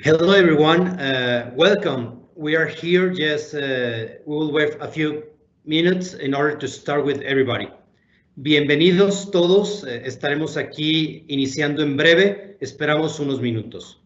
Hello, everyone. Welcome. We are here. We will wait a few minutes in order to start with everybody. Bienvenidos todos. Estaremos aquí iniciando en breve. Esperamos unos minutos.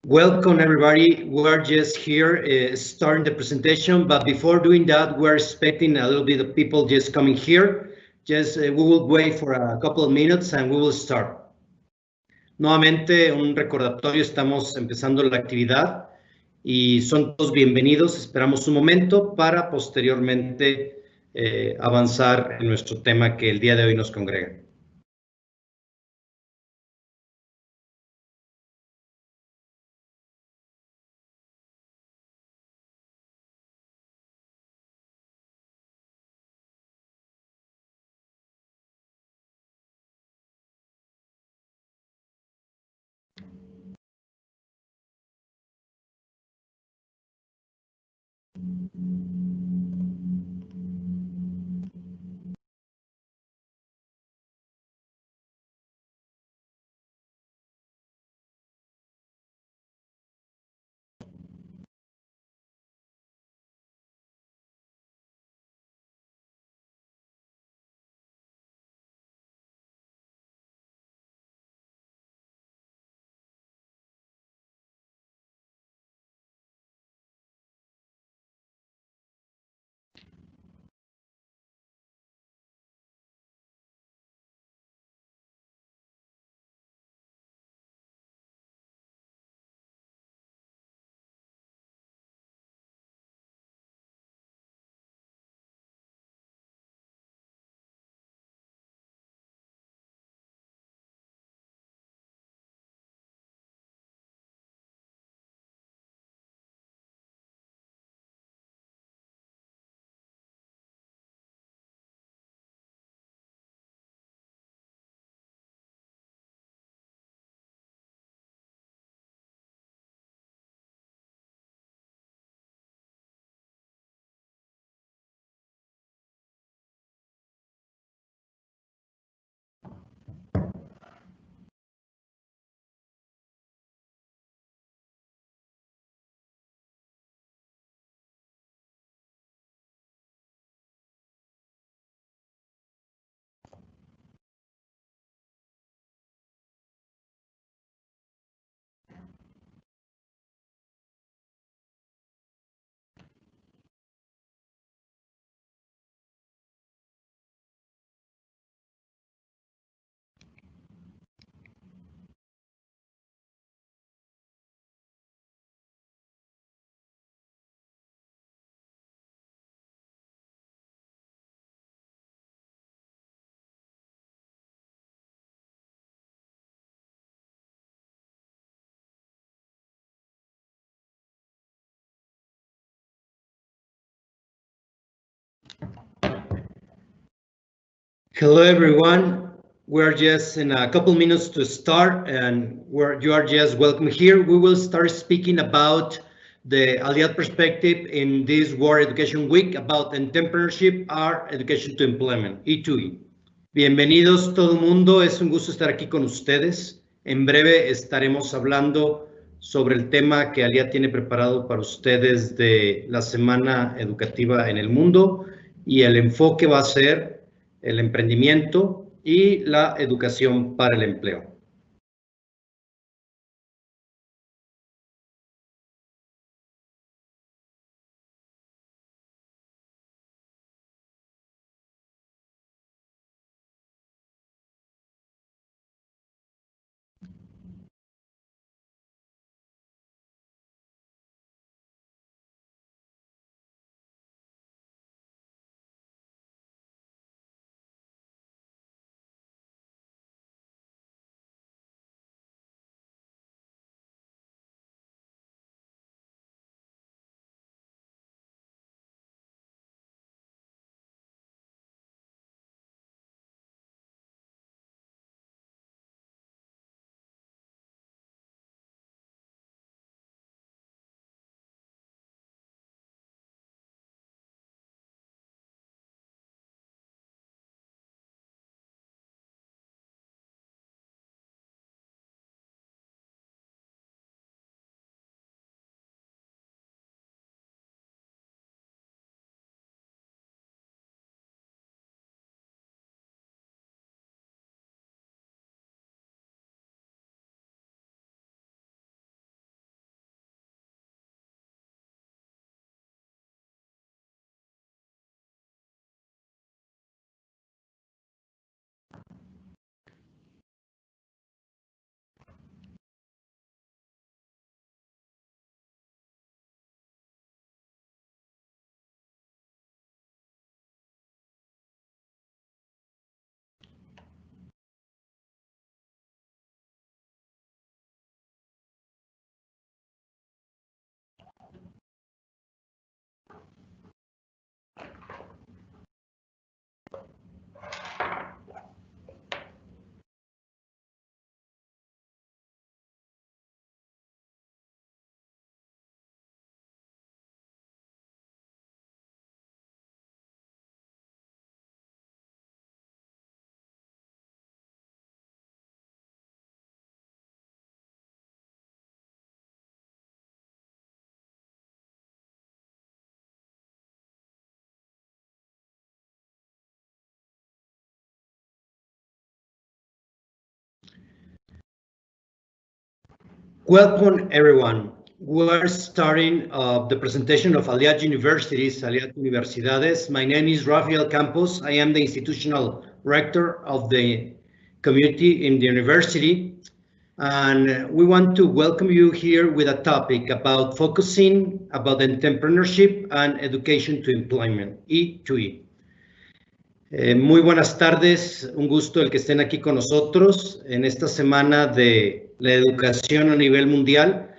Welcome, everybody. We're just here starting the presentation, but before doing that, we're expecting a little bit of people just coming here. We will wait for a couple of minutes and we will start. Nuevamente, un recordatorio, estamos empezando la actividad y son todos bienvenidos. Esperamos un momento para posteriormente avanzar en nuestro tema que el día de hoy nos congrega. Hello, everyone. We're just in a couple minutes to start, and you are just welcome here. We will start speaking about the Aliat perspective in this World Education Week about entrepreneurship or education to employment, E2E. Bienvenidos todo el mundo, es un gusto estar aquí con ustedes. En breve estaremos hablando sobre el tema que Aliat tiene preparado para ustedes de la semana educativa en el mundo, y el enfoque va a ser el emprendimiento y la educación para el empleo. Welcome, everyone. We're starting the presentation of Aliat Universities, Aliat Universidades. My name is Rafael Campos. I am the institutional rector of the community in the university. And we want to welcome you here with a topic about focusing about entrepreneurship and education to employment, E2E. Muy buenas tardes, un gusto el que estén aquí con nosotros en esta semana de la educación a nivel mundial.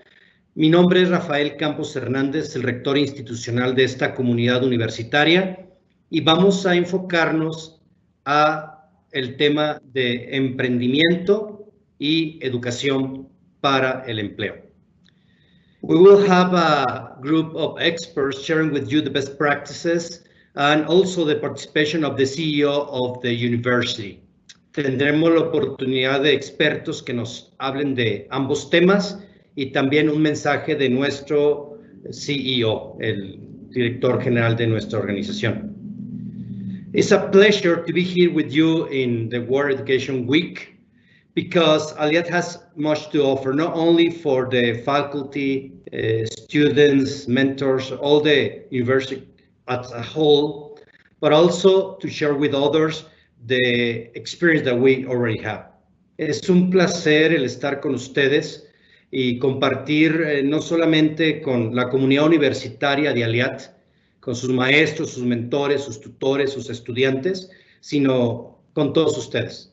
Mi nombre es Rafael Campos Hernández, el rector institucional de esta comunidad universitaria, y vamos a enfocarnos a el tema de emprendimiento y educación para el empleo. We will have a group of experts sharing with you the best practices and also the participation of the CEO of the university. Tendremos la oportunidad de expertos que nos hablen de ambos temas y también un mensaje de nuestro CEO, el director general de nuestra organización. It's a pleasure to be here with you in the World Education Week because Aliat has much to offer, not only for the faculty, students, mentors, all the university as a whole, but also to share with others the experience that we already have. Es un placer el estar con ustedes y compartir no solamente con la comunidad universitaria de Aliat, con sus maestros, sus mentores, sus tutores, sus estudiantes, sino con todos ustedes.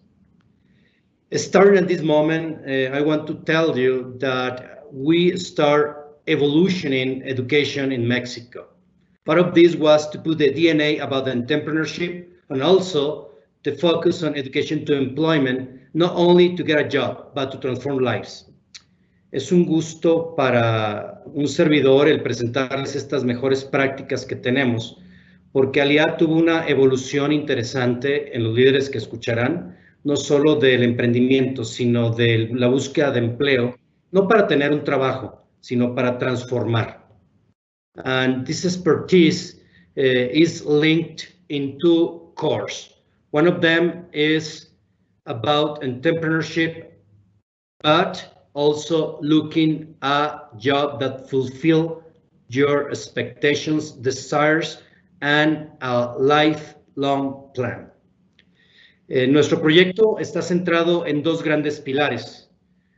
Starting at this moment, I want to tell you that we start evolutioning education in Mexico. Part of this was to put the DNA about entrepreneurship and also the focus on education to employment, not only to get a job, but to transform lives. Es un gusto para un servidor el presentarles estas mejores prácticas que tenemos, porque Aliat tuvo una evolución interesante en los líderes que escucharán, no solo del emprendimiento, sino de la búsqueda de empleo, no para tener un trabajo, sino para transformar. And this expertise is linked in two cores. One of them is about entrepreneurship, but also looking at a job that fulfill your expectations, desires, and a lifelong plan. Nuestro proyecto está centrado en dos grandes pilares.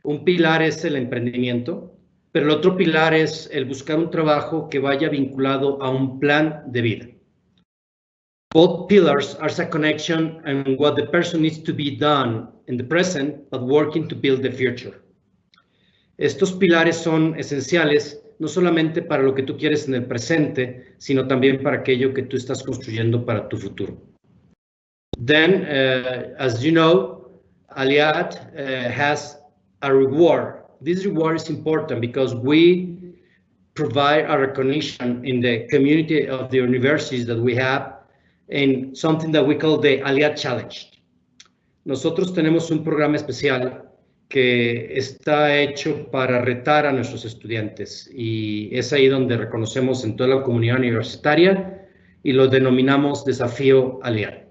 Un pilar es el emprendimiento, pero el otro pilar es el buscar un trabajo que vaya vinculado a un plan de vida. Both pillars are a connection and what the person needs to be done in the present, but working to build the future. Estos pilares son esenciales no solamente para lo que tú quieres en el presente, sino también para aquello que tú estás construyendo para tu futuro. Then, as you know, Aliat has a reward. This reward is important because we provide a recognition in the community of the universities that we have in something that we call the Aliat Challenge. Nosotros tenemos un programa especial que está hecho para retar a nuestros estudiantes y es ahí donde reconocemos en toda la comunidad universitaria y lo denominamos Desafío Aliat.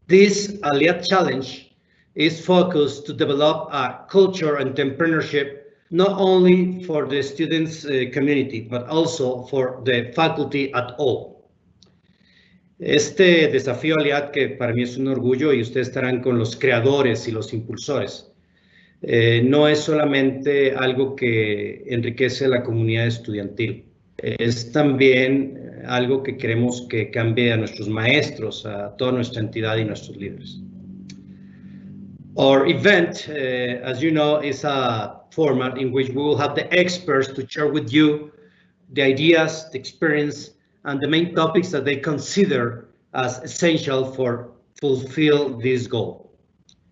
This Aliat Challenge is focused to develop a culture and entrepreneurship not only for the students community, but also for the faculty at all. Este Desafío Aliat, que para mí es un orgullo y ustedes estarán con los creadores y los impulsores, no es solamente algo que enriquece a la comunidad estudiantil, es también algo que queremos que cambie a nuestros maestros, a toda nuestra entidad y nuestros líderes. Our event, as you know, is a format in which we will have the experts to share with you the ideas, the experience, and the main topics that they consider as essential for fulfill this goal.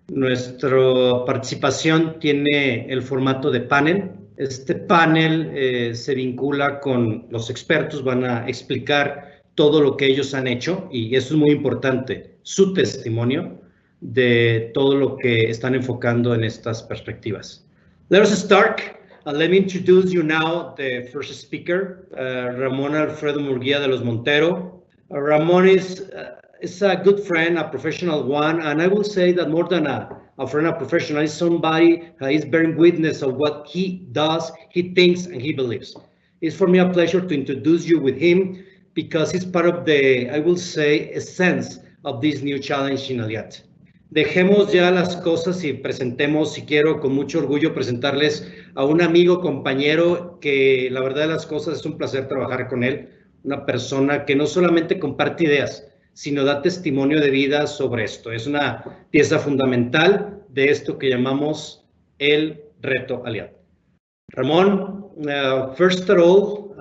Nuestra participación tiene el formato de panel. Este panel se vincula con los expertos, van a explicar todo lo que ellos han hecho y eso es muy importante, su testimonio de todo lo que están enfocando en estas perspectivas. Let us start. Let me introduce you now the first speaker, Ramón Alfredo Murguía de los Montero. Ramón is a good friend, a professional one, and I will say that more than a friend, a professional, is somebody who is bearing witness of what he does, he thinks, and he believes. It's for me a pleasure to introduce you with him because he's part of the, I will say, essence of this new challenge in Aliat. Dejemos ya las cosas y presentemos, y quiero con mucho orgullo presentarles a un amigo, compañero, que la verdad de las cosas es un placer trabajar con él, una persona que no solamente comparte ideas, sino da testimonio de vida sobre esto. Es una pieza fundamental de esto que llamamos el reto Aliat. Ramón, first of all,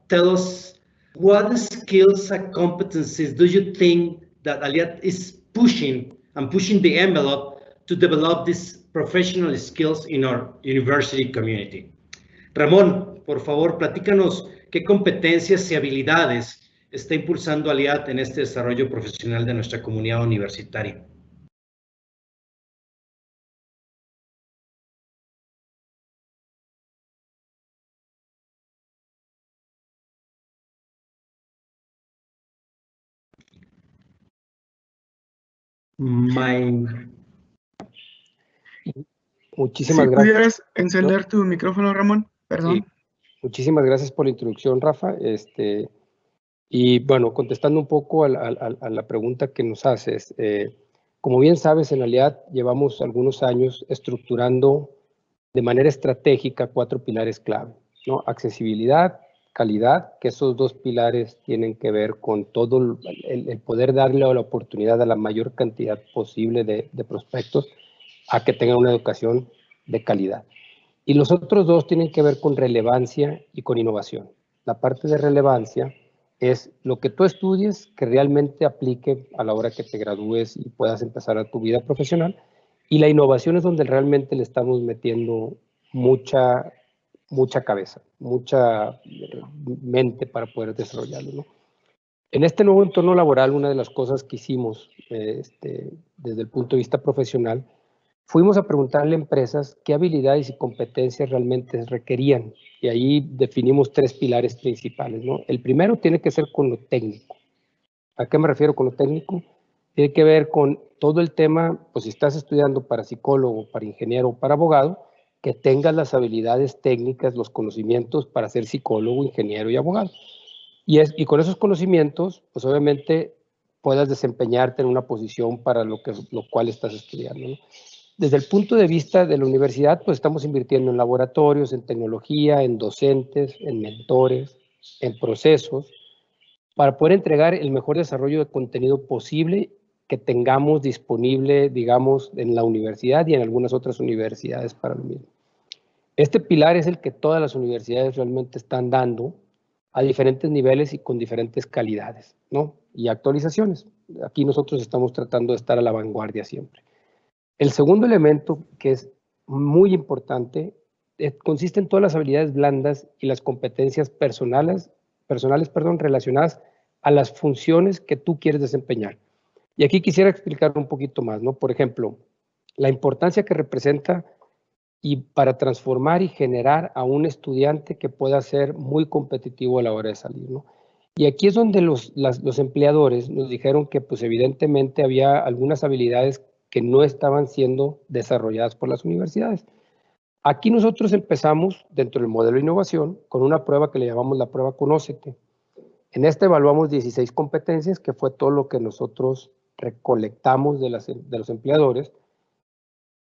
tell us what skills and competencies do you think that Aliat is pushing the envelope to develop these professional skills in our university community. Ramón, por favor, platícanos qué competencias y habilidades está impulsando Aliat en este desarrollo profesional de nuestra comunidad universitaria. Muchísimas gracias. Si pudieras encender tu micrófono, Ramón, perdón. Sí. Muchísimas gracias por la introducción, Rafa. Y bueno, contestando un poco a la pregunta que nos haces, como bien sabes, en Aliat llevamos algunos años estructurando de manera estratégica 4 pilares clave, ¿no? Accesibilidad, calidad, que esos 2 pilares tienen que ver con todo el poder darle la oportunidad a la mayor cantidad posible de prospectos a que tengan una educación de calidad. Y los otros 2 tienen que ver con relevancia y con innovación. La parte de relevancia es lo que tú estudies que realmente aplique a la hora que te gradúes y puedas empezar a tu vida profesional. Y la innovación es donde realmente le estamos metiendo mucha cabeza, mucha mente para poder desarrollarlo, ¿no? En este nuevo entorno laboral, una de las cosas que hicimos desde el punto de vista profesional, fuimos a preguntarle a empresas qué habilidades y competencias realmente requerían. Y ahí definimos 3 pilares principales, ¿no? El primero tiene que ser con lo técnico. ¿A qué me refiero con lo técnico? Tiene que ver con todo el tema, pues si estás estudiando para psicólogo, para ingeniero o para abogado, que tengas las habilidades técnicas, los conocimientos para ser psicólogo, ingeniero y abogado. Y con esos conocimientos, pues obviamente puedas desempeñarte en una posición para lo cual estás estudiando, ¿no? Desde el punto de vista de la universidad, pues estamos invirtiendo en laboratorios, en tecnología, en docentes, en mentores, en procesos, para poder entregar el mejor desarrollo de contenido posible que tengamos disponible, digamos, en la universidad y en algunas otras universidades para lo mismo. Este pilar es el que todas las universidades realmente están dando a diferentes niveles y con diferentes calidades, ¿no? Y actualizaciones. Aquí nosotros estamos tratando de estar a la vanguardia siempre. El segundo elemento, que es muy importante, consiste en todas las habilidades blandas y las competencias personales, relacionadas a las funciones que tú quieres desempeñar. Y aquí quisiera explicar un poquito más, ¿no? Por ejemplo, la importancia que representa y para transformar y generar a un estudiante que pueda ser muy competitivo a la hora de salir, ¿no? Y aquí es donde los empleadores nos dijeron que pues evidentemente había algunas habilidades que no estaban siendo desarrolladas por las universidades. Aquí nosotros empezamos dentro del modelo de innovación con una prueba que le llamamos la prueba Conócete. En esta evaluamos 16 competencias, que fue todo lo que nosotros recolectamos de los empleadores,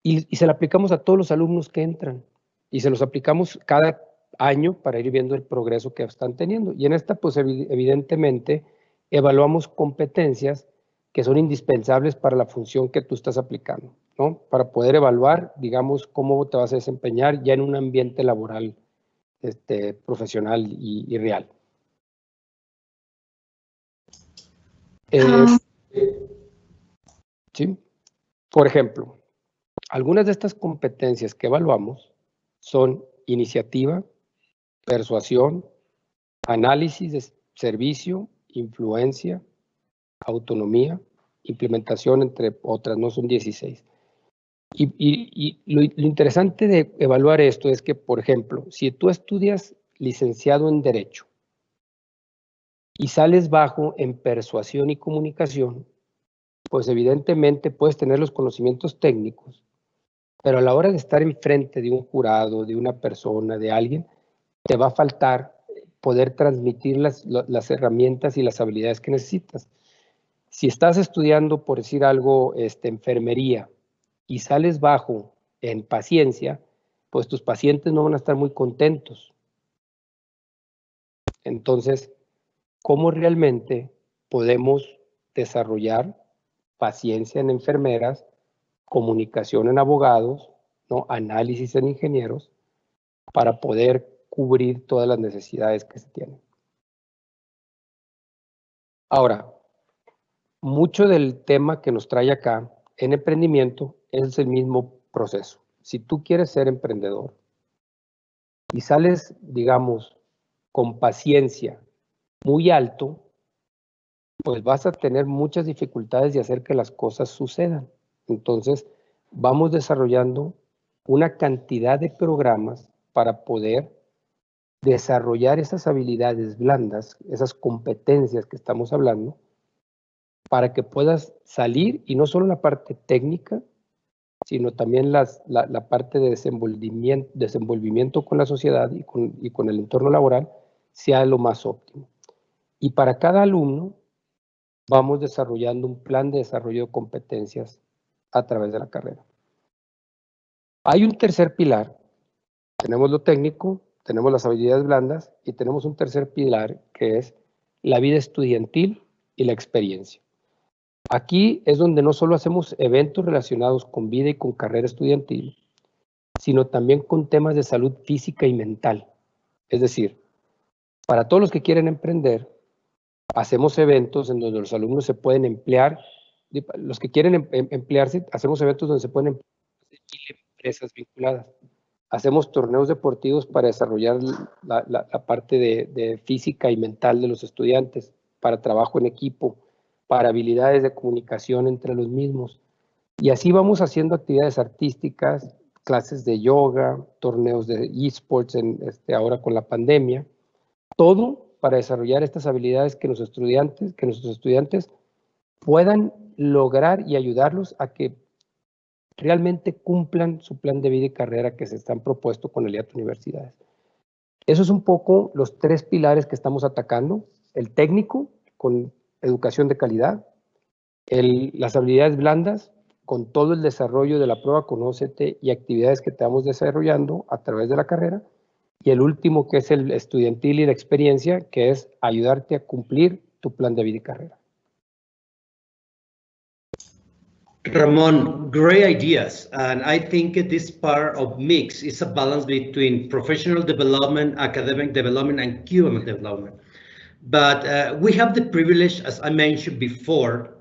y se la aplicamos a todos los alumnos que entran. Y se los aplicamos cada año para ir viendo el progreso que están teniendo. Y en esta, pues evidentemente, evaluamos competencias que son indispensables para la función que tú estás aplicando, ¿no? Para poder evaluar, digamos, cómo te vas a desempeñar ya en un ambiente laboral profesional y real. ¿Sí? Por ejemplo, algunas de estas competencias que evaluamos son iniciativa, persuasión, análisis de servicio, influencia, autonomía, implementación, entre otras, no son 16. Y lo interesante de evaluar esto es que, por ejemplo, si tú estudias licenciado en Derecho y sales bajo en persuasión y comunicación, pues evidentemente puedes tener los conocimientos técnicos, pero a la hora de estar enfrente de un jurado, de una persona, de alguien, te va a faltar poder transmitir las herramientas y las habilidades que necesitas. Si estás estudiando, por decir algo, enfermería y sales bajo en paciencia, pues tus pacientes no van a estar muy contentos. Entonces, ¿cómo realmente podemos desarrollar paciencia en enfermeras, comunicación en abogados, ¿no? Análisis en ingenieros, para poder cubrir todas las necesidades que se tienen? Ahora, mucho del tema que nos trae acá en emprendimiento es el mismo proceso. Si tú quieres ser emprendedor y sales, digamos, con paciencia muy alto, pues vas a tener muchas dificultades de hacer que las cosas sucedan. Entonces, vamos desarrollando una cantidad de programas para poder desarrollar esas habilidades blandas, esas competencias que estamos hablando, para que puedas salir, y no solo la parte técnica, sino también la parte de desenvolvimiento con la sociedad y con el entorno laboral sea lo más óptimo. Y para cada alumno vamos desarrollando un plan de desarrollo de competencias a través de la carrera. Hay un tercer pilar. Tenemos lo técnico, tenemos las habilidades blandas y tenemos un tercer pilar que es la vida estudiantil y la experiencia. Aquí es donde no solo hacemos eventos relacionados con vida y con carrera estudiantil, sino también con temas de salud física y mental. Es decir, para todos los que quieren emprender, hacemos eventos en donde los alumnos se pueden emplear, los que quieren emplearse, hacemos eventos donde se pueden emplear empresas vinculadas. Hacemos torneos deportivos para desarrollar la parte de física y mental de los estudiantes, para trabajo en equipo, para habilidades de comunicación entre los mismos. Y así vamos haciendo actividades artísticas, clases de yoga, torneos de esports ahora con la pandemia, todo para desarrollar estas habilidades que nuestros estudiantes puedan lograr y ayudarlos a que realmente cumplan su plan de vida y carrera que se están propuesto con Aliat Universidades. Eso es un poco los 3 pilares que estamos atacando: el técnico, con educación de calidad; las habilidades blandas, con todo el desarrollo de la prueba Conócete y actividades que te vamos desarrollando a través de la carrera; y el último, que es el estudiantil y la experiencia, que es ayudarte a cumplir tu plan de vida y carrera. Ramon, great ideas, and I think this part of mix is a balance between professional development, academic development, and human development. But we have the privilege, as I mentioned before,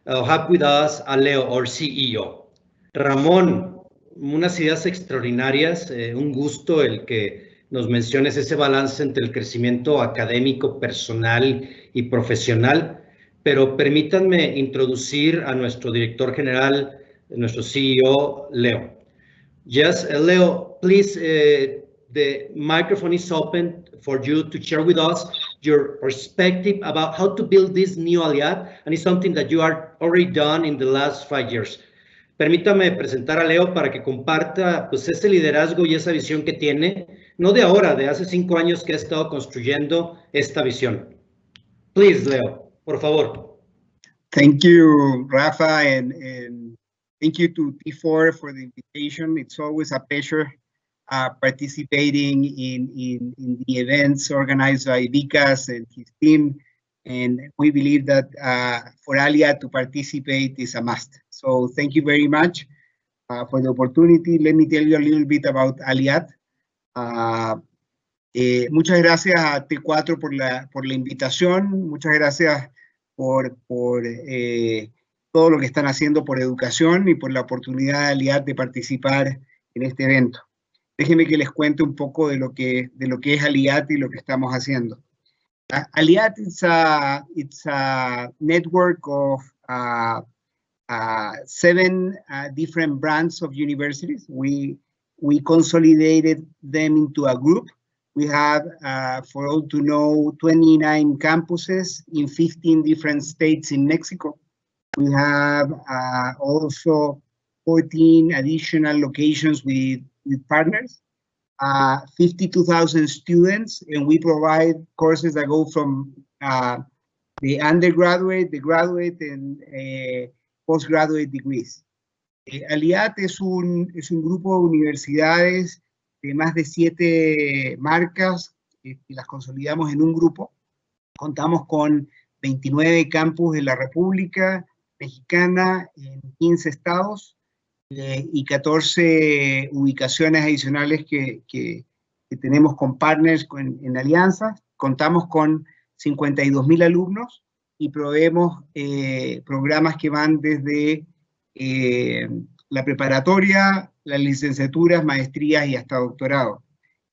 have with us a Leo, our CEO. Ramón, unas ideas extraordinarias, un gusto el que nos menciones ese balance entre el crecimiento académico, personal y profesional. Pero permítanme introducir a nuestro director general, nuestro CEO, Leo. Yes, Leo, please, the microphone is open for you to share with us your perspective about how to build this new Aliat, and it's something that you are already done in the last 5 years. Permítame presentar a Leo para que comparta pues ese liderazgo y esa visión que tiene, no de ahora, de hace 5 años que ha estado construyendo esta visión. Please, Leo. Por favor. Thank you, Rafa, and thank you to T4 for the invitation. It's always a pleasure participating in the events organized by Vicas and his team. And we believe that for Aliat to participate is a must. So thank you very much for the opportunity. Let me tell you a little bit about Aliat. Muchas gracias a T4 por la invitación. Muchas gracias por todo lo que están haciendo por educación y por la oportunidad de Aliat de participar en este evento. Déjenme que les cuente un poco de lo que es Aliat y lo que estamos haciendo. Aliat it's a network of 7 different brands of universities. We consolidated them into a group. We have, for all to know, 29 campuses in 15 different states in Mexico. We have also 14 additional locations with partners, 52,000 students, and we provide courses that go from the undergraduate, the graduate, and postgraduate degrees. Aliat es un grupo de universidades de más de 7 marcas, que las consolidamos en un grupo. Contamos con 29 campus en la República Mexicana, en 15 estados, y 14 ubicaciones adicionales que tenemos con partners en alianzas. Contamos con 52,000 alumnos y proveemos programas que van desde la preparatoria, las licenciaturas, maestrías y hasta doctorado,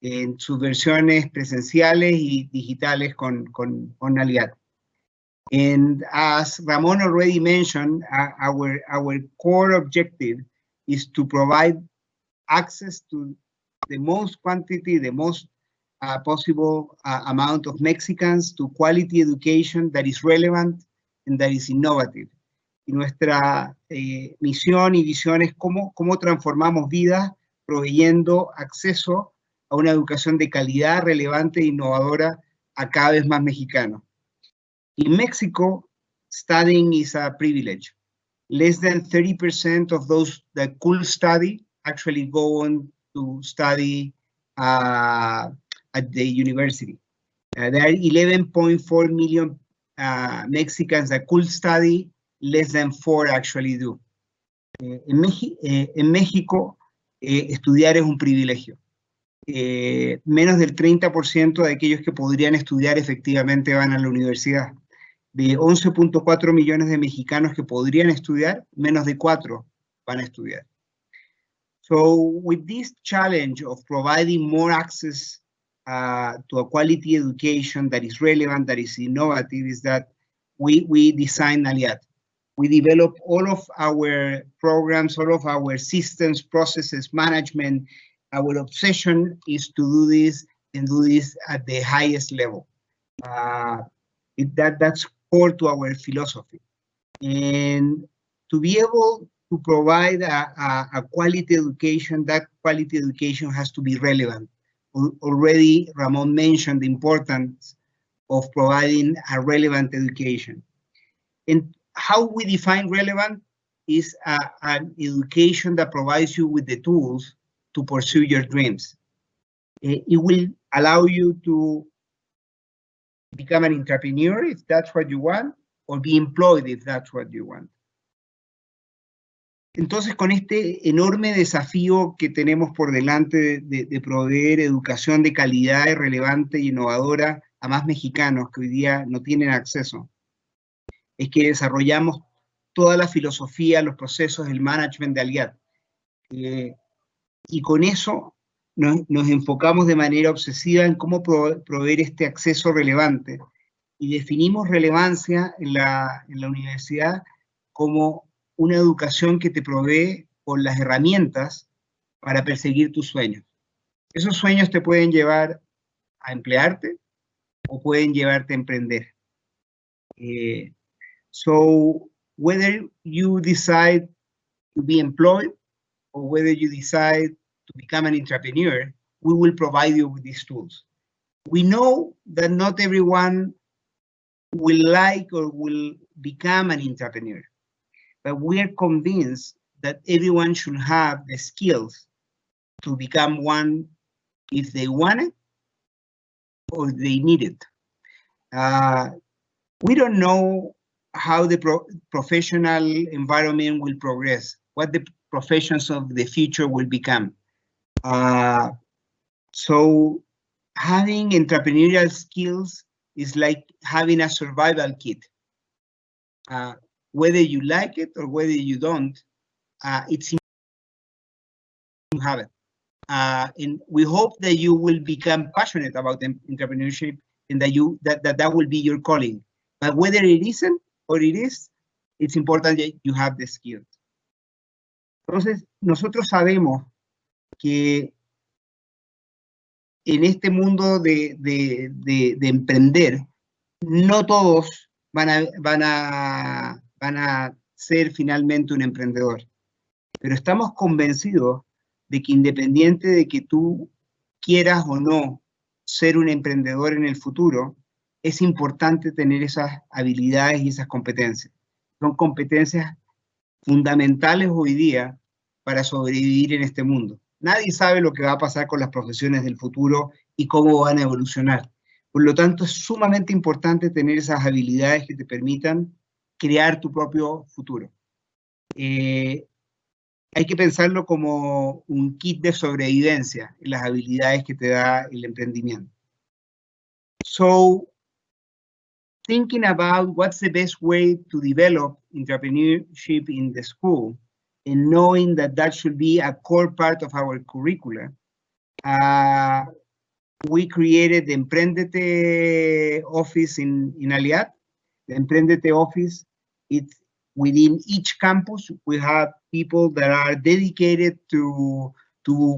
en sus versiones presenciales y digitales con Aliat. And as Ramon already mentioned, our core objective is to provide access to the most quantity, the most possible amount of Mexicans to quality education that is relevant and that is innovative. Y nuestra misión y visión es cómo transformamos vidas proveyendo acceso a una educación de calidad, relevante e innovadora a cada vez más mexicanos. In Mexico, studying is a privilege. Less than 30% of those that could study actually go on to study at the university. There are 11.4 million Mexicans that could study. Less than 4 actually do. En México, estudiar es un privilegio. Menos del 30% de aquellos que podrían estudiar efectivamente van a la universidad. de 11.4 millones de mexicanos que podrían estudiar, menos de 4 van a estudiar. So with this challenge of providing more access to a quality education that is relevant, that is innovative, is that we designed Aliat. We develop all of our programs, all of our systems, processes, management. Our obsession is to do this and do this at the highest level. That's core to our philosophy. And to be able to provide a quality education, that quality education has to be relevant. Already Ramon mentioned the importance of providing a relevant education. And how we define relevant is an education that provides you with the tools to pursue your dreams. It will allow you to become an entrepreneur if that's what you want, or be employed if that's what you want. Entonces, con este enorme desafío que tenemos por delante de proveer educación de calidad, relevante y innovadora a más mexicanos que hoy día no tienen acceso, es que desarrollamos toda la filosofía, los procesos, el management de Aliat. Y con eso nos enfocamos de manera obsesiva en cómo proveer este acceso relevante. Y definimos relevancia en la universidad como una educación que te provee con las herramientas para perseguir tus sueños. Esos sueños te pueden llevar a emplearte o pueden llevarte a emprender. So whether you decide to be employed or whether you decide to become an entrepreneur, we will provide you with these tools. We know that not everyone will like or will become an entrepreneur, but we are convinced that everyone should have the skills to become one if they want it or they need it. We don't know how the professional environment will progress, what the professions of the future will become. So having entrepreneurial skills is like having a survival kit. Whether you like it or whether you don't, it's important to have it. And we hope that you will become passionate about entrepreneurship and that that will be your calling. But whether it isn't or it is, it's important that you have the skills. Entonces, nosotros sabemos que en este mundo de emprender, no todos van a ser finalmente un emprendedor. Pero estamos convencidos de que independiente de que tú quieras o no ser un emprendedor en el futuro, es importante tener esas habilidades y esas competencias. Son competencias fundamentales hoy día para sobrevivir en este mundo. Nadie sabe lo que va a pasar con las profesiones del futuro y cómo van a evolucionar. Por lo tanto, es sumamente importante tener esas habilidades que te permitan crear tu propio futuro. Hay que pensarlo como un kit de sobrevivencia en las habilidades que te da el emprendimiento. So, thinking about what's the best way to develop entrepreneurship in the school, and knowing that that should be a core part of our curricula, we created the Emprendete office in Aliat. The Emprendete office, it's within each campus. We have people that are dedicated to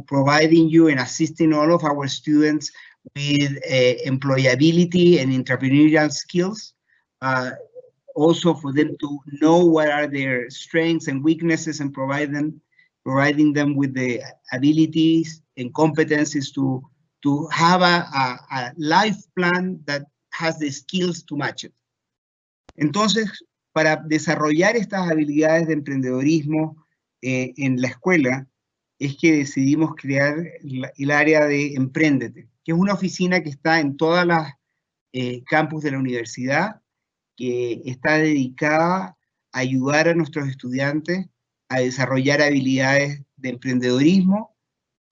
providing you and assisting all of our students with employability and entrepreneurial skills. Also for them to know what are their strengths and weaknesses and providing them with the abilities and competencies to have a life plan that has the skills to match it. Entonces, para desarrollar estas habilidades de emprendedorismo en la escuela, es que decidimos crear el área de Emprendete, que es una oficina que está en todas las campus de la universidad, que está dedicada a ayudar a nuestros estudiantes a desarrollar habilidades de emprendedorismo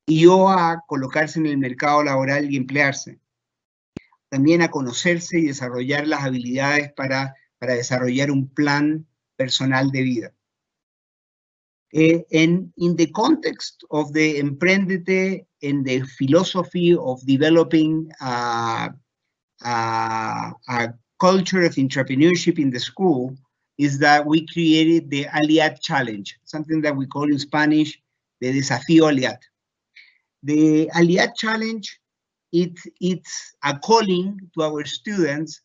y o a colocarse en el mercado laboral y emplearse. También a conocerse y desarrollar las habilidades para para desarrollar un plan personal de vida. And in the context of the Emprendete and the philosophy of developing a culture of entrepreneurship in the school, is that we created the Aliat Challenge, something that we call in Spanish the Desafío Aliat. The Aliat Challenge, it's a calling to our students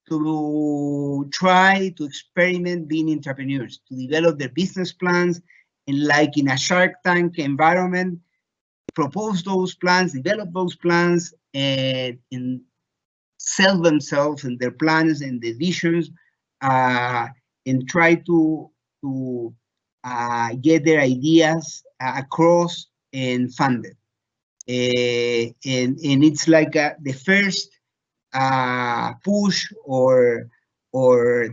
to try to experiment being entrepreneurs, to develop their business plans, and like in a Shark Tank environment, propose those plans, develop those plans, and sell themselves and their plans and the visions, and try to get their ideas across and fund it. And it's like the first push or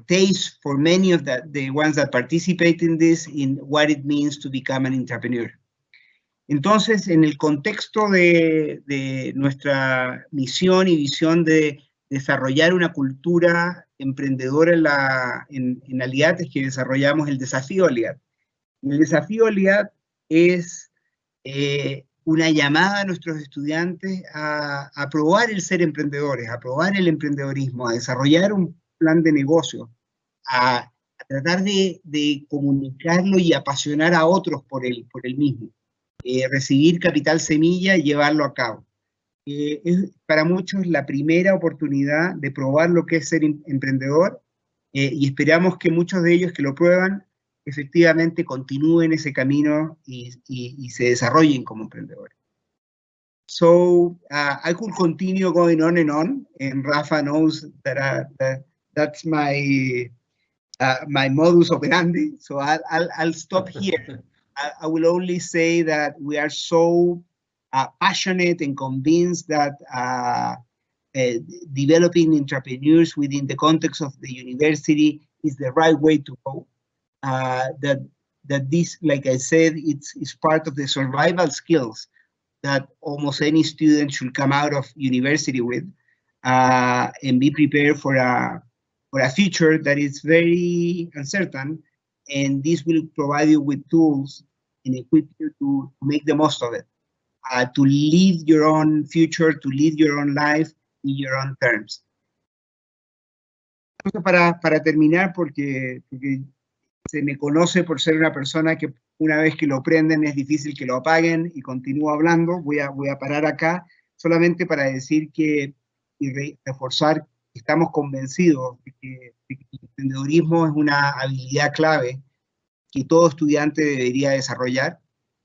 taste for many of the ones that participate in this, in what it means to become an entrepreneur. Entonces, en el contexto de nuestra misión y visión de desarrollar una cultura emprendedora en Aliat, es que desarrollamos el Desafío Aliat. El Desafío Aliat es una llamada a nuestros estudiantes a probar el ser emprendedores, a probar el emprendedorismo, a desarrollar un plan de negocio, a tratar de comunicarlo y apasionar a otros por él mismo. Recibir capital semilla y llevarlo a cabo. Es para muchos la primera oportunidad de probar lo que es ser emprendedor, y esperamos que muchos de ellos que lo prueban efectivamente continúen ese camino y se desarrollen como emprendedores. So I could continue going on, and Rafa knows that that's my modus operandi. So I'll stop here. I will only say that we are so passionate and convinced that developing entrepreneurs within the context of the university is the right way to go. That this, like I said, it's part of the survival skills that almost any student should come out of university with, and be prepared for a future that is very uncertain, and this will provide you with tools and equip you to make the most of it, to live your own future, to live your own life in your own terms. Para terminar, porque se me conoce por ser una persona que una vez que lo prenden es difícil que lo apaguen, y continúo hablando, voy a parar acá, solamente para decir y reforzar que estamos convencidos de que el emprendedorismo es una habilidad clave que todo estudiante debería desarrollar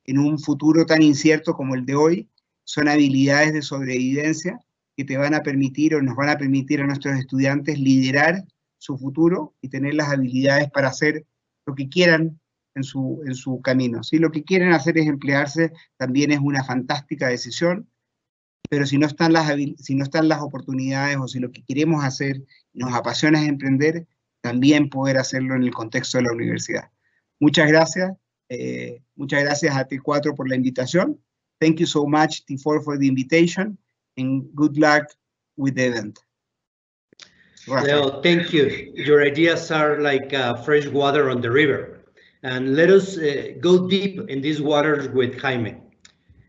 en un futuro tan incierto como el de hoy. Son habilidades de sobrevivencia que te van a permitir, o nos van a permitir a nuestros estudiantes liderar su futuro y tener las habilidades para hacer lo que quieran en su camino. Si lo que quieren hacer es emplearse, también es una fantástica decisión, pero si no están las oportunidades, o si lo que queremos hacer y nos apasiona es emprender, también poder hacerlo en el contexto de la universidad. Muchas gracias a T4 por la invitación. Thank you so much, T4, for the invitation, and good luck with the event. Leo, thank you. Your ideas are like fresh water on the river. And let us go deep in these waters with Jaime.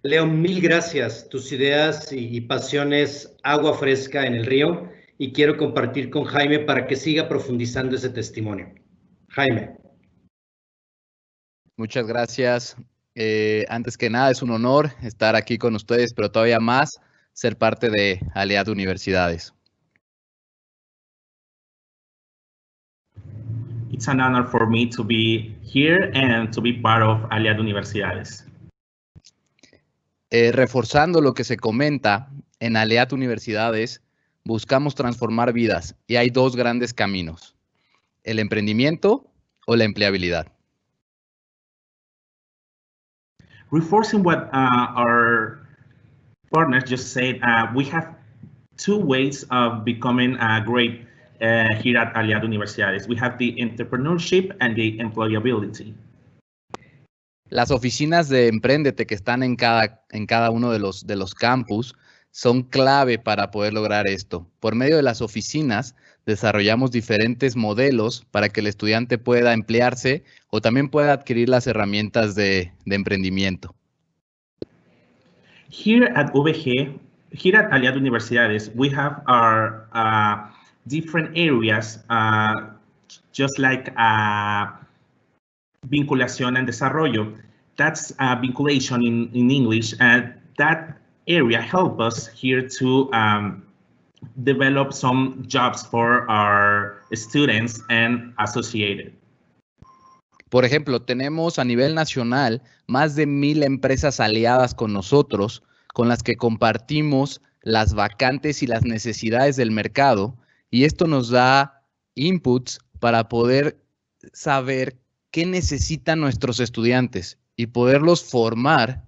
Leo, mil gracias. Tus ideas y pasiones, agua fresca en el río, y quiero compartir con Jaime para que siga profundizando ese testimonio. Jaime. Muchas gracias. Antes que nada, es un honor estar aquí con ustedes, pero todavía más ser parte de Aliat Universidades. It's an honor for me to be here and to be part of Aliat Universidades. Reforzando lo que se comenta, en Aliat Universidades buscamos transformar vidas, y hay dos grandes caminos: el emprendimiento o la empleabilidad. Reinforcing what our partners just said, we have two ways of becoming great here at Aliat Universidades. We have the entrepreneurship and the employability. Las oficinas de Emprendete que están en cada uno de los campus son clave para poder lograr esto. Por medio de las oficinas, desarrollamos diferentes modelos para que el estudiante pueda emplearse o también pueda adquirir las herramientas de emprendimiento. Here at UVG, here at Aliat Universidades, we have our different areas, just like vinculación and desarrollo. That's vinculation in English, and that area help us here to develop some jobs for our students and associated. Por ejemplo, tenemos a nivel nacional más de 1000 empresas aliadas con nosotros, con las que compartimos las vacantes y las necesidades del mercado, y esto nos da inputs para poder saber qué necesitan nuestros estudiantes y poderlos formar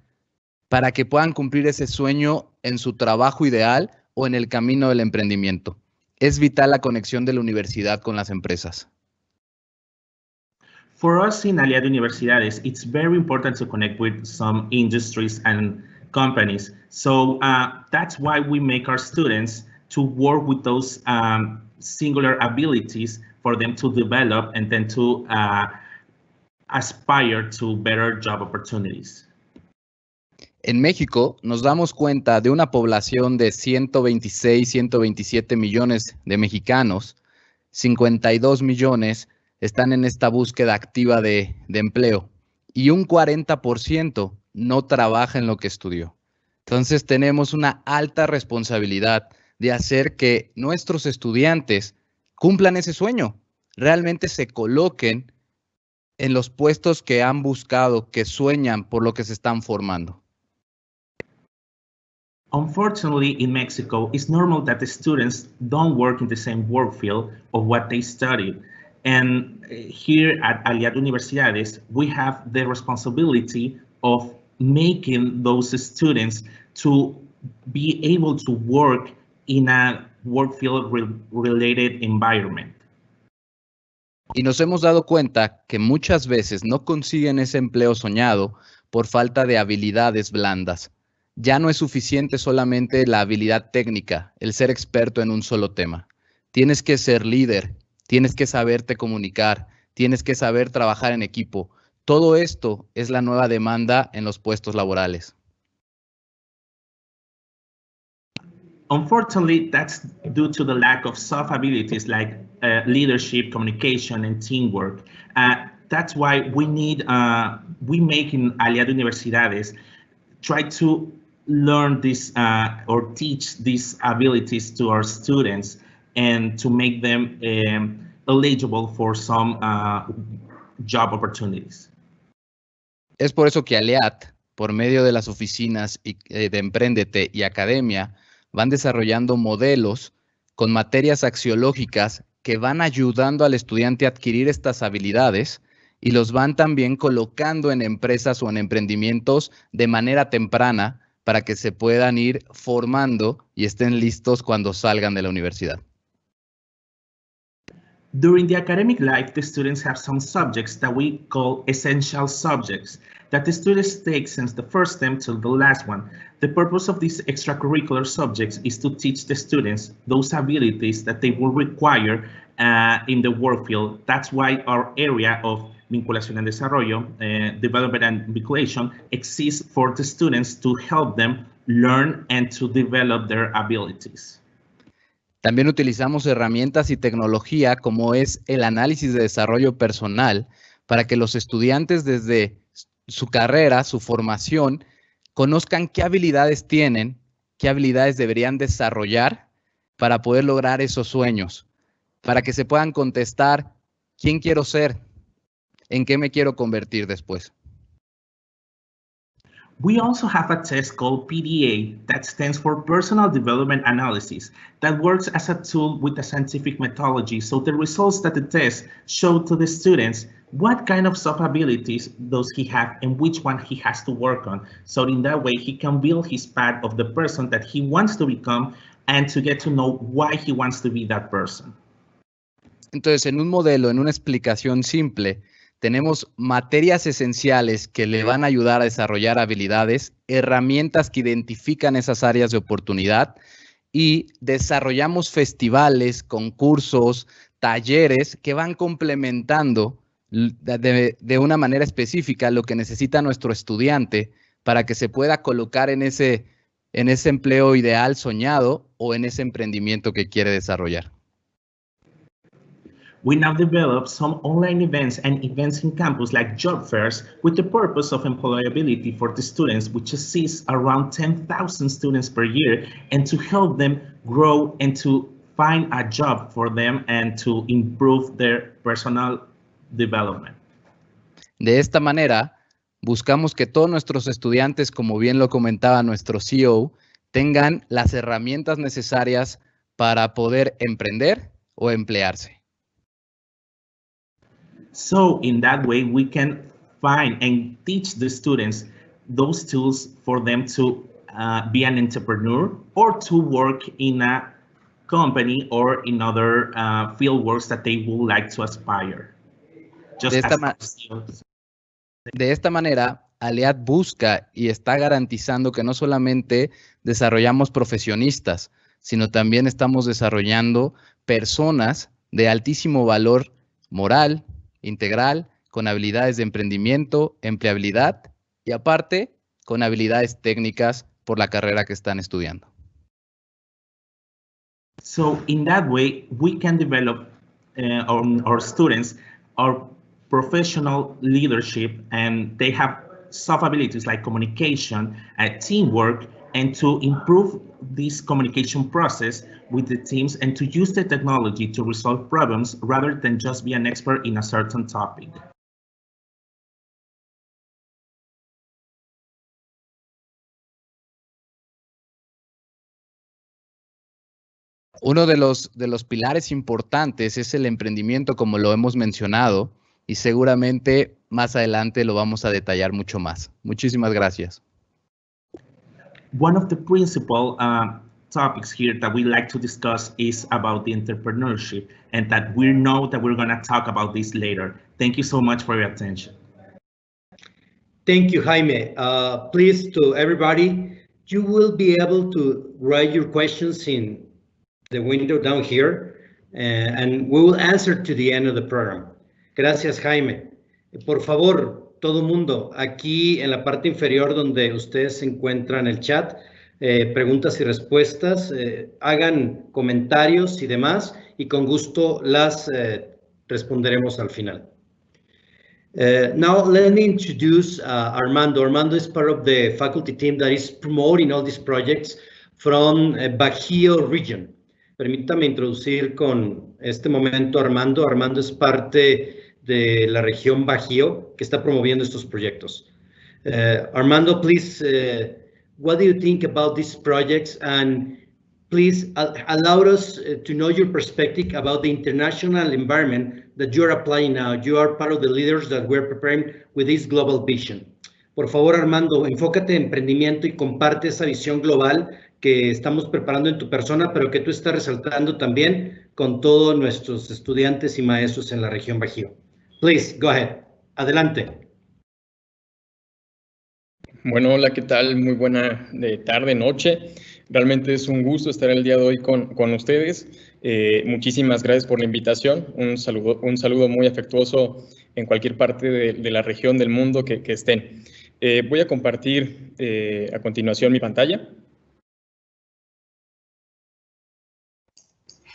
para que puedan cumplir ese sueño en su trabajo ideal o en el camino del emprendimiento. Es vital la conexión de la universidad con las empresas. For us in Aliat Universidades, it's very important to connect with some industries and companies. So that's why we make our students to work with those singular abilities for them to develop and then to aspire to better job opportunities. En México nos damos cuenta de una población de 126, 127 millones de mexicanos, 52 millones están en esta búsqueda activa de empleo y un 40% no trabaja en lo que estudió. Entonces tenemos una alta responsabilidad de hacer que nuestros estudiantes cumplan ese sueño, realmente se coloquen en los puestos que han buscado, que sueñan por lo que se están formando. Unfortunately, in Mexico, it's normal that the students don't work in the same work field of what they studied. And here at Aliat Universidades, we have the responsibility of making those students to be able to work in a work field related environment. Y nos hemos dado cuenta que muchas veces no consiguen ese empleo soñado por falta de habilidades blandas. Ya no es suficiente solamente la habilidad técnica, el ser experto en un solo tema. Tienes que ser líder, tienes que saberte comunicar, tienes que saber trabajar en equipo. Todo esto es la nueva demanda en los puestos laborales. Unfortunately, that's due to the lack of soft abilities like leadership, communication, and teamwork. That's why we need, we make in Aliat Universidades, try to learn this or teach these abilities to our students and to make them eligible for some job opportunities. Es por eso que Aliat, por medio de las oficinas de Emprendete y Academia, van desarrollando modelos con materias axiológicas que van ayudando al estudiante a adquirir estas habilidades y los van también colocando en empresas o en emprendimientos de manera temprana para que se puedan ir formando y estén listos cuando salgan de la universidad. During the academic life, the students have some subjects that we call essential subjects that the students take since the first term till the last one. The purpose of these extracurricular subjects is to teach the students those abilities that they will require in the work field. That's why our area of vinculación and desarrollo, development and vinculation exists for the students to help them learn and to develop their abilities. También utilizamos herramientas y tecnología como es el análisis de desarrollo personal para que los estudiantes desde su carrera, su formación, conozcan qué habilidades tienen, qué habilidades deberían desarrollar para poder lograr esos sueños, para que se puedan contestar quién quiero ser, en qué me quiero convertir después. We also have a test called PDA that stands for Personal Development Analysis that works as a tool with a scientific methodology. So the results that the test show to the students what kind of soft abilities does he have and which one he has to work on. So in that way, he can build his path of the person that he wants to become and to get to know why he wants to be that person. Entonces, en un modelo, en una explicación simple, tenemos materias esenciales que le van a ayudar a desarrollar habilidades, herramientas que identifican esas áreas de oportunidad y desarrollamos festivales, concursos, talleres que van complementando de una manera específica lo que necesita nuestro estudiante para que se pueda colocar en ese empleo ideal soñado o en ese emprendimiento que quiere desarrollar. We now develop some online events and events in campus like job fairs with the purpose of employability for the students, which assists around 10,000 students per year, and to help them grow and to find a job for them and to improve their personal development. De esta manera, buscamos que todos nuestros estudiantes, como bien lo comentaba nuestro CEO, tengan las herramientas necesarias para poder emprender o emplearse. So in that way, we can find and teach the students those tools for them to be an entrepreneur or to work in a company or in other field works that they would like to aspire. De esta manera, Aliat busca y está garantizando que no solamente desarrollamos profesionistas, sino también estamos desarrollando personas de altísimo valor moral, integral, con habilidades de emprendimiento, empleabilidad y aparte con habilidades técnicas por la carrera que están estudiando. So in that way, we can develop our students, our professional leadership, and they have soft abilities like communication, teamwork, and to improve this communication process with the teams and to use the technology to resolve problems rather than just be an expert in a certain topic. Uno de los pilares importantes es el emprendimiento, como lo hemos mencionado, y seguramente más adelante lo vamos a detallar mucho más. Muchísimas gracias. One of the principal topics here that we like to discuss is about the entrepreneurship, and that we know that we're going to talk about this later. Thank you so much for your attention. Thank you, Jaime. Please, to everybody, you will be able to write your questions in the window down here, and we will answer to the end of the program. Gracias, Jaime. Por favor, todo mundo, aquí en la parte inferior donde ustedes se encuentran el chat, preguntas y respuestas, hagan comentarios y demás, y con gusto las responderemos al final. Now let me introduce Armando. Armando is part of the faculty team that is promoting all these projects from Bajío region. Permítame introducir con este momento a Armando. Armando es parte de la región Bajío que está promoviendo estos proyectos. Armando, please, what do you think about these projects? And please allow us to know your perspective about the international environment that you are applying now. You are part of the leaders that we're preparing with this global vision. Por favor, Armando, enfócate en emprendimiento y comparte esa visión global que estamos preparando en tu persona, pero que tú estás resaltando también con todos nuestros estudiantes y maestros en la región Bajío. Please, go ahead. Adelante. Bueno, hola, ¿qué tal? Muy buena tarde, noche. Realmente es un gusto estar el día de hoy con ustedes. Muchísimas gracias por la invitación. Un saludo muy afectuoso en cualquier parte de la región del mundo que estén. Voy a compartir a continuación mi pantalla.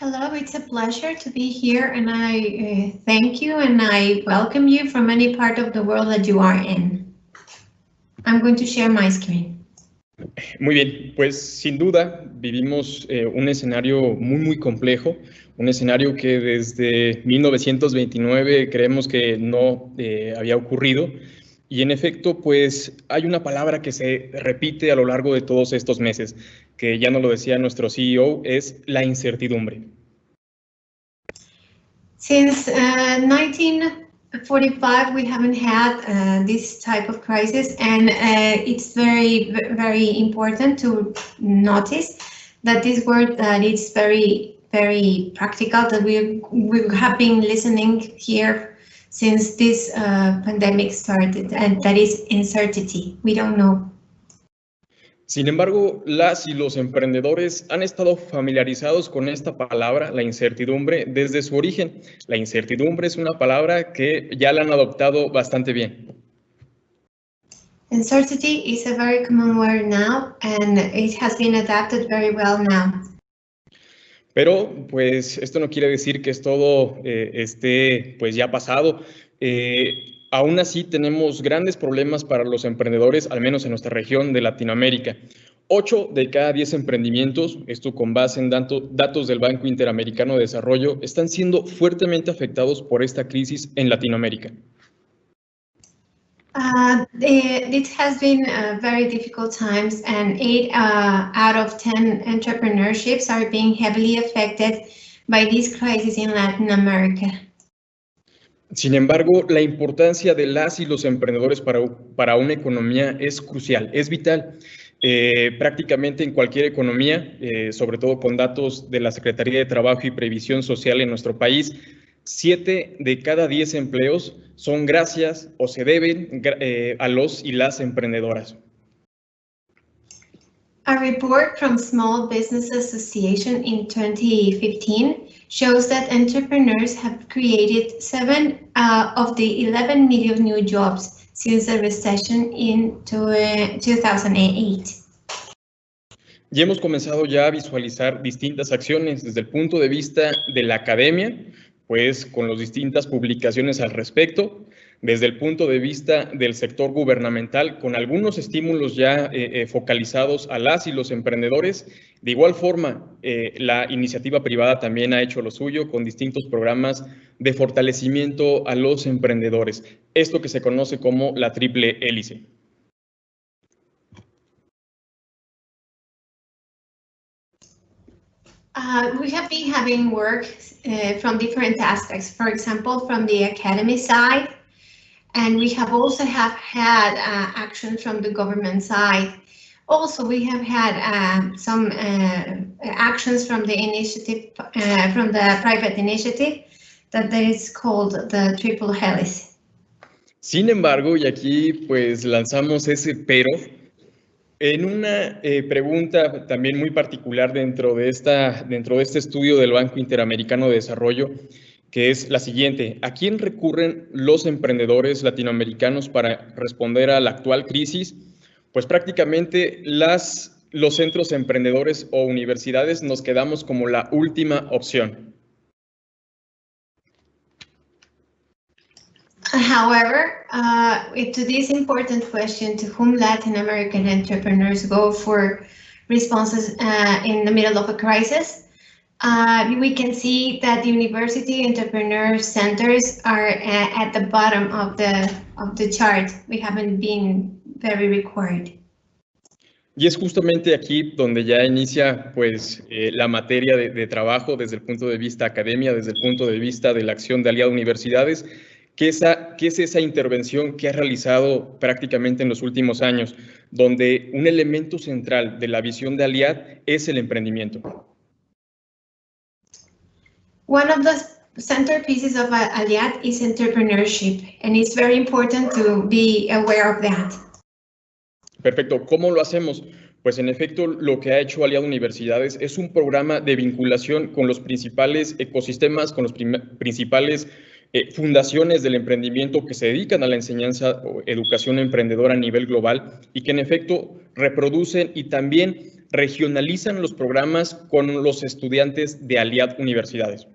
Hello, it's a pleasure to be here, and I thank you and I welcome you from any part of the world that you are in. I'm going to share my screen. Muy bien, pues sin duda vivimos un escenario muy complejo, un escenario que desde 1929 creemos que no había ocurrido, y en efecto pues hay una palabra que se repite a lo largo de todos estos meses, que ya nos lo decía nuestro CEO, es la incertidumbre. Since 1945, we haven't had this type of crisis, and it's very important to notice that this word that it's very practical, that we have been listening here since this pandemic started, and that is uncertainty. We don't know. Sin embargo, las y los emprendedores han estado familiarizados con esta palabra, la incertidumbre, desde su origen. La incertidumbre es una palabra que ya la han adoptado bastante bien. Uncertainty is a very common word now, and it has been adapted very well now. Pero, pues, esto no quiere decir que es todo esté, pues, ya pasado. Aún así, tenemos grandes problemas para los emprendedores, al menos en nuestra región de Latinoamérica. 8 de cada 10 emprendimientos, esto con base en datos del Banco Interamericano de Desarrollo, están siendo fuertemente afectados por esta crisis en Latinoamérica. It has been very difficult times, and 8 out of 10 entrepreneurships are being heavily affected by this crisis in Latin America. Sin embargo, la importancia de las y los emprendedores para una economía es crucial, es vital. Prácticamente en cualquier economía, sobre todo con datos de la Secretaría de Trabajo y Previsión Social en nuestro país, 7 de cada 10 empleos son gracias o se deben a los y las emprendedoras. A report from Small Business Association in 2015 shows that entrepreneurs have created 7 of the 11 million new jobs since the recession in 2008. Y hemos comenzado ya a visualizar distintas acciones desde el punto de vista de la academia, pues con las distintas publicaciones al respecto, desde el punto de vista del sector gubernamental, con algunos estímulos ya focalizados a las y los emprendedores. De igual forma, la iniciativa privada también ha hecho lo suyo con distintos programas de fortalecimiento a los emprendedores. Esto que se conoce como la triple hélice. We have been having work from different aspects, for example, from the academy side, and we have also had action from the government side. Also, we have had some actions from the initiative, from the private initiative, that is called the triple hélice. Sin embargo, y aquí pues lanzamos ese pero, en una pregunta también muy particular dentro de este estudio del Banco Interamericano de Desarrollo, que es la siguiente: ¿a quién recurren los emprendedores latinoamericanos para responder a la actual crisis? Pues prácticamente los centros emprendedores o universidades nos quedamos como la última opción. However, to this important question, to whom Latin American entrepreneurs go for responses in the middle of a crisis, we can see that the university entrepreneur centers are at the bottom of the chart. We haven't been very required. Y es justamente aquí donde ya inicia pues la materia de trabajo desde el punto de vista academia, desde el punto de vista de la acción de Aliat Universidades. ¿Qué es esa intervención que ha realizado prácticamente en los últimos años, donde un elemento central de la visión de Aliat es el emprendimiento? One of the centerpieces of Aliat is entrepreneurship, and it's very important to be aware of that. Perfecto. ¿Cómo lo hacemos? Pues en efecto, lo que ha hecho Aliat Universidades es un programa de vinculación con los principales ecosistemas, con los principales fundaciones del emprendimiento que se dedican a la enseñanza o educación emprendedora a nivel global y que en efecto reproducen y también regionalizan los programas con los estudiantes de Aliat Universidades.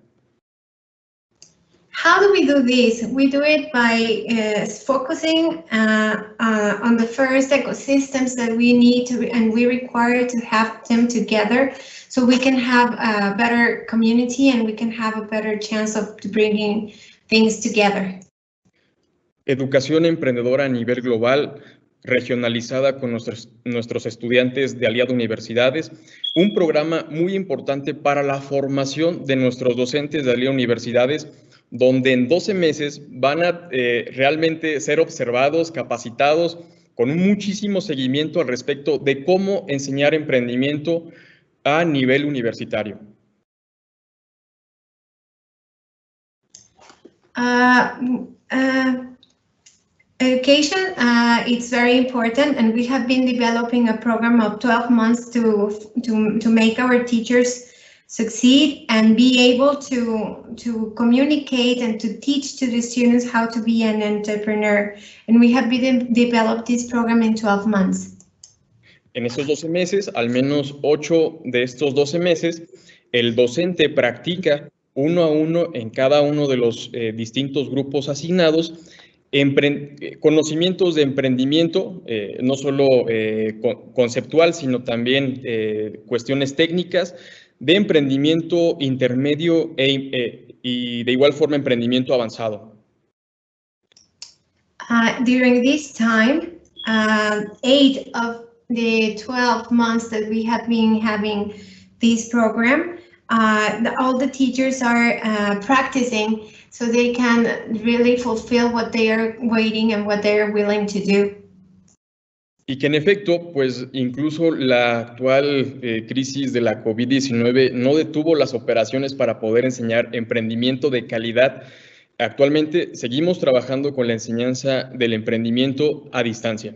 How do we do this? We do it by focusing on the first ecosystems that we need to, and we require to have them together, so we can have a better community and we can have a better chance of bringing things together. Educación emprendedora a nivel global, regionalizada con nuestros estudiantes de Aliat Universidades, un programa muy importante para la formación de nuestros docentes de Aliat Universidades, donde en 12 meses van a realmente ser observados, capacitados, con un muchísimo seguimiento al respecto de cómo enseñar emprendimiento a nivel universitario. Education, it's very important, and we have been developing a program of 12 months to make our teachers succeed and be able to communicate and to teach to the students how to be an entrepreneur. And we have been developed this program in 12 months. En esos 12 meses, al menos 8 de estos 12 meses, el docente practica uno a uno en cada uno de los distintos grupos asignados conocimientos de emprendimiento, no solo conceptual, sino también cuestiones técnicas de emprendimiento intermedio y de igual forma emprendimiento avanzado. During this time, 8 of the 12 months that we have been having this program, all the teachers are practicing so they can really fulfill what they are waiting and what they are willing to do. Y que en efecto, pues incluso la actual crisis de la COVID-19 no detuvo las operaciones para poder enseñar emprendimiento de calidad. Actualmente seguimos trabajando con la enseñanza del emprendimiento a distancia.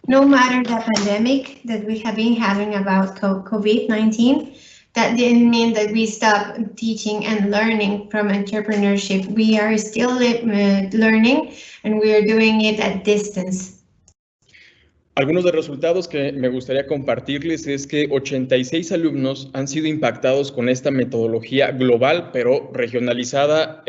No matter the pandemic that we have been having about COVID-19, that didn't mean that we stopped teaching and learning from entrepreneurship. We are still learning, and we are doing it at distance. Algunos de los resultados que me gustaría compartirles es que 86 alumnos han sido impactados con esta metodología global, pero regionalizada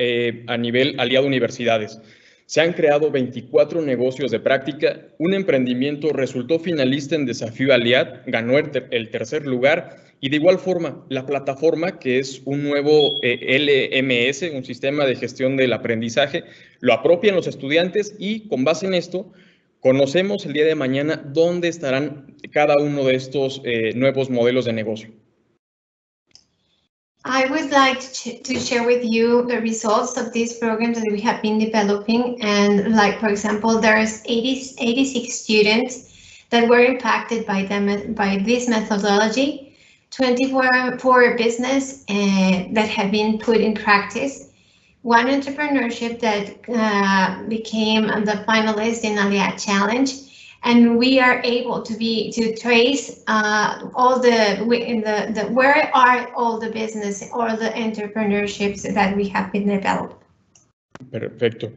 a nivel Aliat Universidades. Se han creado 24 negocios de práctica, un emprendimiento resultó finalista en Desafío Aliat, ganó el tercer lugar, y de igual forma, la plataforma, que es un nuevo LMS, un sistema de gestión del aprendizaje, lo apropian los estudiantes y con base en esto, conocemos el día de mañana dónde estarán cada uno de estos nuevos modelos de negocio. I would like to share with you the results of these programs that we have been developing. And like, for example, there's 86 students that were impacted by this methodology, 24 business that have been put in practice, 1 entrepreneurship that became the finalist in Aliat Challenge. And we are able to trace all where are all the business or the entrepreneurships that we have been developed. Perfecto.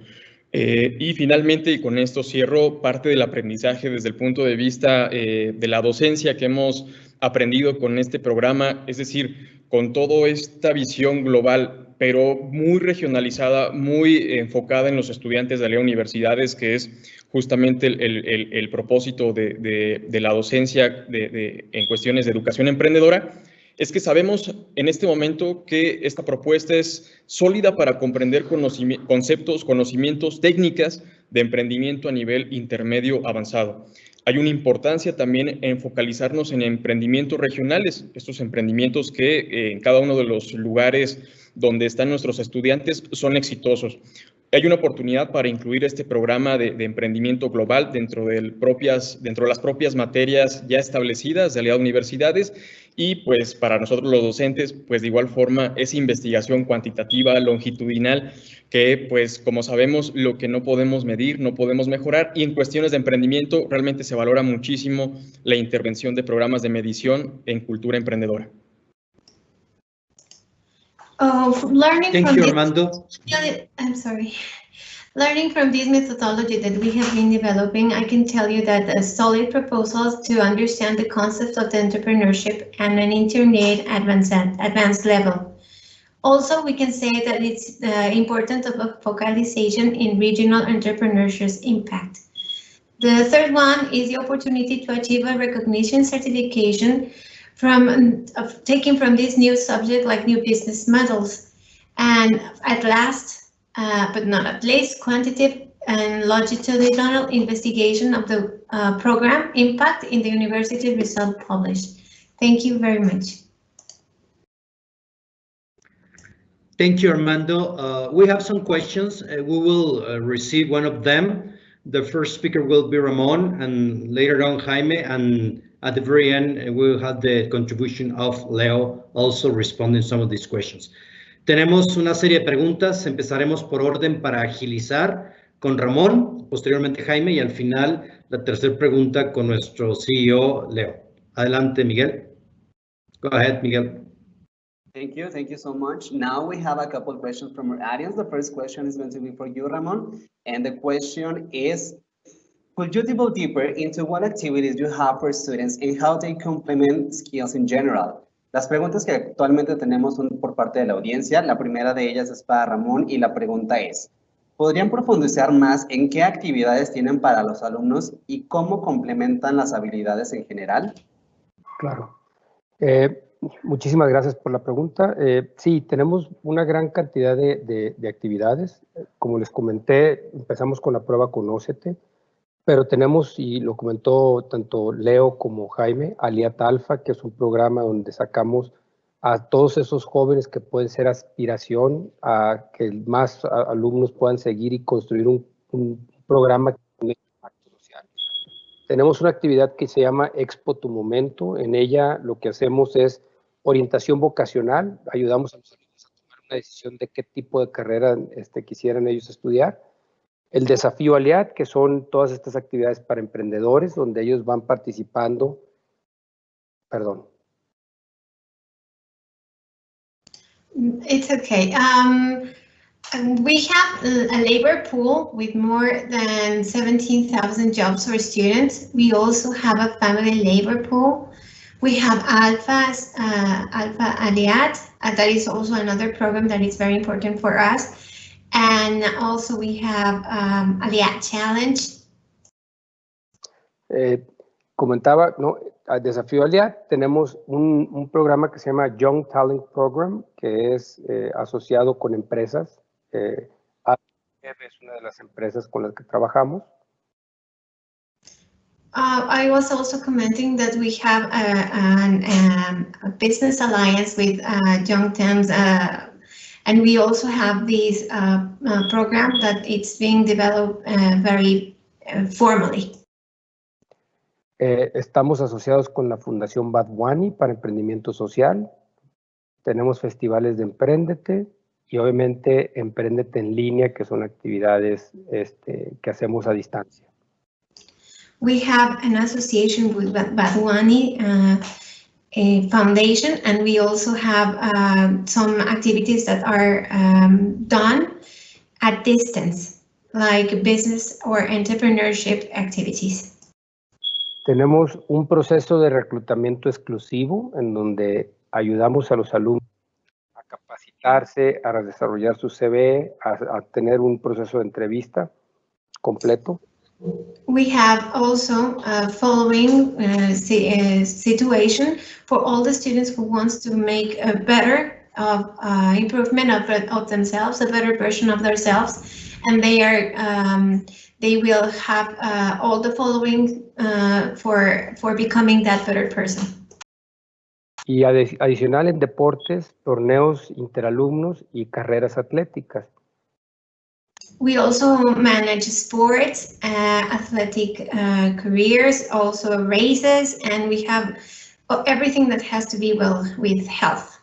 Y finalmente, y con esto cierro, parte del aprendizaje desde el punto de vista de la docencia que hemos aprendido con este programa, es decir, con toda esta visión global, pero muy regionalizada, muy enfocada en los estudiantes de Aliat Universidades, que es justamente el propósito de la docencia en cuestiones de educación emprendedora, es que sabemos en este momento que esta propuesta es sólida para comprender conocimientos, técnicas de emprendimiento a nivel intermedio avanzado. Hay una importancia también en focalizarnos en emprendimientos regionales, estos emprendimientos que en cada uno de los lugares donde están nuestros estudiantes son exitosos. Hay una oportunidad para incluir este programa de emprendimiento global dentro de las propias materias ya establecidas de Aliat Universidades y pues para nosotros los docentes, pues de igual forma esa investigación cuantitativa, longitudinal, que pues como sabemos lo que no podemos medir, no podemos mejorar, y en cuestiones de emprendimiento realmente se valora muchísimo la intervención de programas de medición en cultura emprendedora. Thank you, Armando. I'm sorry. Learning from this methodology that we have been developing, I can tell you that solid proposals to understand the concept of the entrepreneurship and an intermediate advanced level. Also, we can say that it's important of a focalization in regional entrepreneurship's impact. The third one is the opportunity to achieve a recognition certification taking from this new subject like new business models. And at last, but not at least, quantitative and longitudinal investigation of the program impact in the university result published. Thank you very much. Thank you, Armando. We have some questions. We will receive one of them. The first speaker will be Ramon, and later on Jaime, and at the very end, we'll have the contribution of Leo also responding to some of these questions. Tenemos una serie de preguntas, empezaremos por orden para agilizar con Ramón, posteriormente Jaime y al final la tercera pregunta con nuestro CEO, Leo. Adelante, Miguel. Go ahead, Miguel. Thank you so much. Now we have a couple of questions from our audience. The first question is going to be for you, Ramon, and the question is, could you delve deeper into what activities you have for students and how they complement skills in general? Las preguntas que actualmente tenemos son por parte de la audiencia. La primera de ellas es para Ramón y la pregunta es, ¿podrían profundizar más en qué actividades tienen para los alumnos y cómo complementan las habilidades en general? Claro. Muchísimas gracias por la pregunta. Sí, tenemos una gran cantidad de actividades. Como les comenté, empezamos con la prueba Conócete, pero tenemos, y lo comentó tanto Leo como Jaime, Aliat Alpha, que es un programa donde sacamos a todos esos jóvenes que pueden ser aspiración a que más alumnos puedan seguir y construir un programa que tenga impacto social. Tenemos una actividad que se llama Expo Tu Momento. En ella lo que hacemos es orientación vocacional. Ayudamos a los alumnos a tomar una decisión de qué tipo de carrera quisieran ellos estudiar. El Desafío Aliat, que son todas estas actividades para emprendedores, donde ellos van participando. Perdón. It's okay. We have a labor pool with more than 17,000 jobs for students. We also have a family labor pool. We have Alpha Aliat. That is also another program that is very important for us. And also we have Aliat Challenge. Comentaba, ¿no? A Desafío Aliat tenemos un programa que se llama Young Talent Program, que es asociado con empresas. Es una de las empresas con las que trabajamos. I was also commenting that we have a business alliance with Young Talents, and we also have this program that it's being developed very formally. Estamos asociados con la Fundación Badwani para Emprendimiento Social. Tenemos festivales de Emprendete y obviamente Emprendete en línea, que son actividades que hacemos a distancia. We have an association with Badwani Foundation, and we also have some activities that are done at distance, like business or entrepreneurship activities. Tenemos un proceso de reclutamiento exclusivo en donde ayudamos a los alumnos a capacitarse, a desarrollar su CV, a tener un proceso de entrevista completo. We have also a following situation for all the students who wants to make a better improvement of themselves, a better version of themselves, and they will have all the following for becoming that better person. Y adicional en deportes, torneos interalumnos y carreras atléticas. We also manage sports, athletic careers, also races, and we have everything that has to be well with health.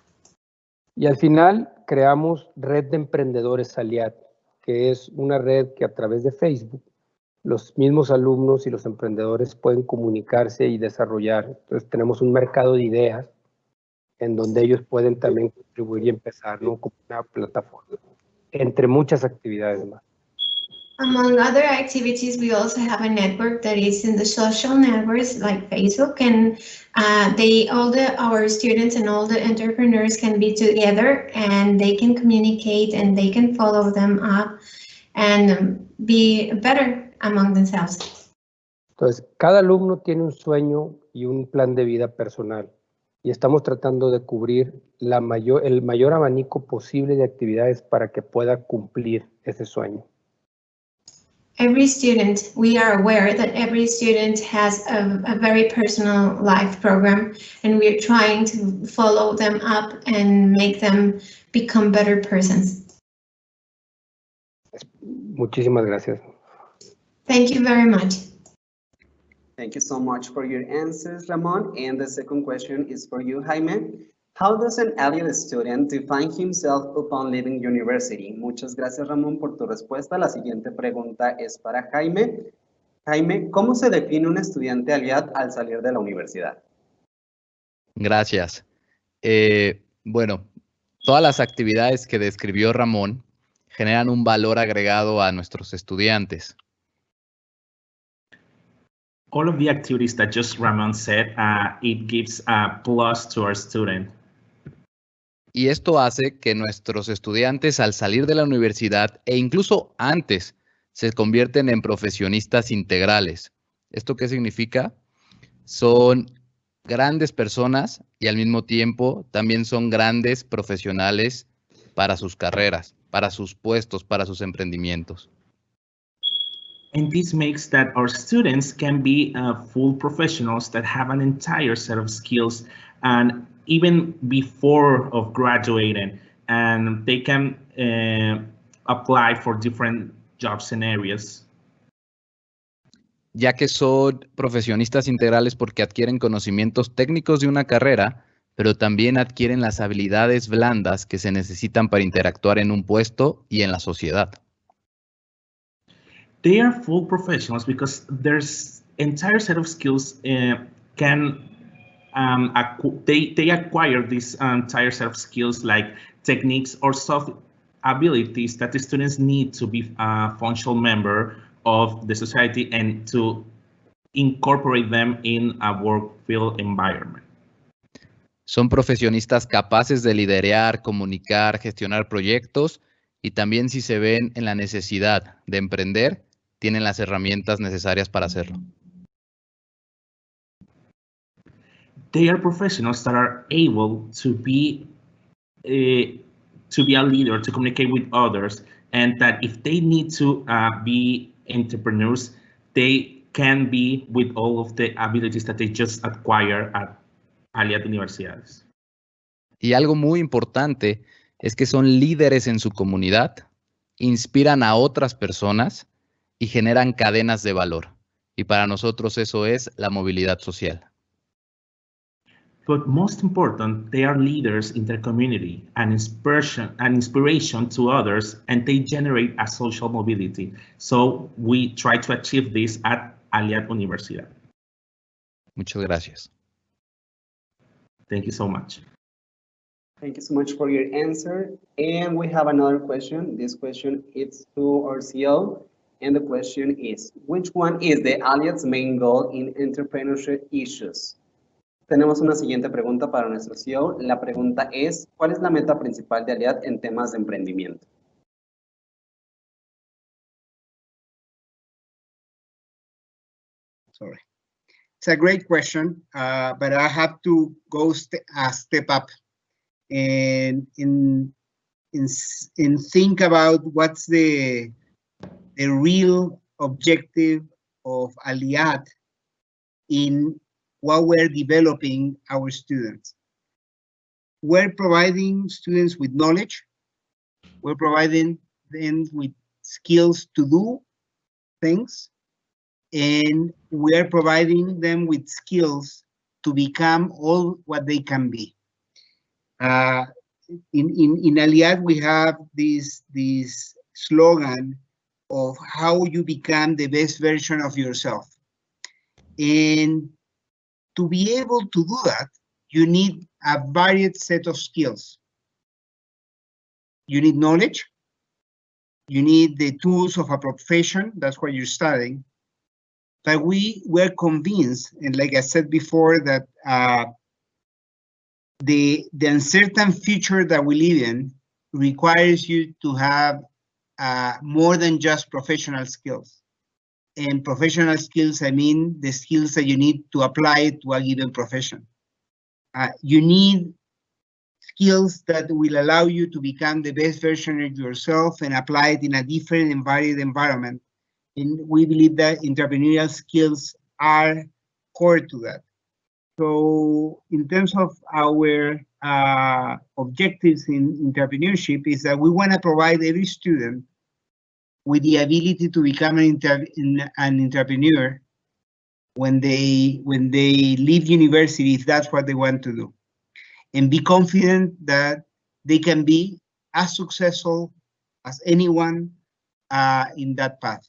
Y al final creamos Red de Emprendedores Aliat, que es una red que a través de Facebook los mismos alumnos y los emprendedores pueden comunicarse y desarrollar. Entonces tenemos un mercado de ideas en donde ellos pueden también contribuir y empezar, ¿no? Como una plataforma, entre muchas actividades más. Among other activities, we also have a network that is in the social networks like Facebook, and our students and all the entrepreneurs can be together and they can communicate and they can follow them up and be better among themselves. Entonces, cada alumno tiene un sueño y un plan de vida personal y estamos tratando de cubrir el mayor abanico posible de actividades para que pueda cumplir ese sueño. Every student, we are aware that every student has a very personal life program, and we're trying to follow them up and make them become better persons. Muchísimas gracias. Thank you very much. Thank you so much for your answers, Ramon. And the second question is for you, Jaime. How does an Aliat student define himself upon leaving university? Muchas gracias, Ramón, por tu respuesta. La siguiente pregunta es para Jaime. Jaime, ¿cómo se define un estudiante Aliat al salir de la universidad? Gracias. Bueno, todas las actividades que describió Ramón generan un valor agregado a nuestros estudiantes. All of the activities that just Ramon said, it gives a plus to our student. Y esto hace que nuestros estudiantes al salir de la universidad e incluso antes se convierten en profesionistas integrales. ¿Esto qué significa? Son grandes personas y al mismo tiempo también son grandes profesionales para sus carreras, para sus puestos, para sus emprendimientos. And this makes that our students can be full professionals that have an entire set of skills, and even before of graduating, and they can apply for different job scenarios. Ya que son profesionistas integrales porque adquieren conocimientos técnicos de una carrera, pero también adquieren las habilidades blandas que se necesitan para interactuar en un puesto y en la sociedad. They are full professionals because there's entire set of skills they acquire this entire set of skills like techniques or soft abilities that the students need to be a functional member of the society and to incorporate them in a work field environment. Son profesionistas capaces de liderar, comunicar, gestionar proyectos y también si se ven en la necesidad de emprender, tienen las herramientas necesarias para hacerlo. They are professionals that are able to be a leader, to communicate with others, and that if they need to be entrepreneurs, they can be with all of the abilities that they just acquire at Aliat Universidades. Y algo muy importante es que son líderes en su comunidad, inspiran a otras personas y generan cadenas de valor. Y para nosotros eso es la movilidad social. But most important, they are leaders in their community and inspiration to others, and they generate a social mobility. So we try to achieve this at Aliat Universidad. Muchas gracias. Thank you so much. Thank you so much for your answer. And we have another question. This question is to our CEO. And the question is, which one is the Aliat's main goal in entrepreneurship issues? Tenemos una siguiente pregunta para nuestro CEO. La pregunta es, ¿cuál es la meta principal de Aliat en temas de emprendimiento? Sorry. It's a great question, but I have to go a step up and think about what's the real objective of Aliat in what we're developing our students. We're providing students with knowledge. We're providing them with skills to do things. And we're providing them with skills to become all what they can be. In Aliat, we have this slogan of how you become the best version of yourself. And to be able to do that, you need a varied set of skills. You need knowledge. You need the tools of a profession. That's what you're studying. But we were convinced, and like I said before, that the uncertain future that we live in requires you to have more than just professional skills. And professional skills, I mean the skills that you need to apply to a given profession. You need skills that will allow you to become the best version of yourself and apply it in a different and varied environment. And we believe that entrepreneurial skills are core to that. So in terms of our objectives in entrepreneurship is that we want to provide every student with the ability to become an entrepreneur when they leave university, if that's what they want to do. and be confident that they can be as successful as anyone in that path.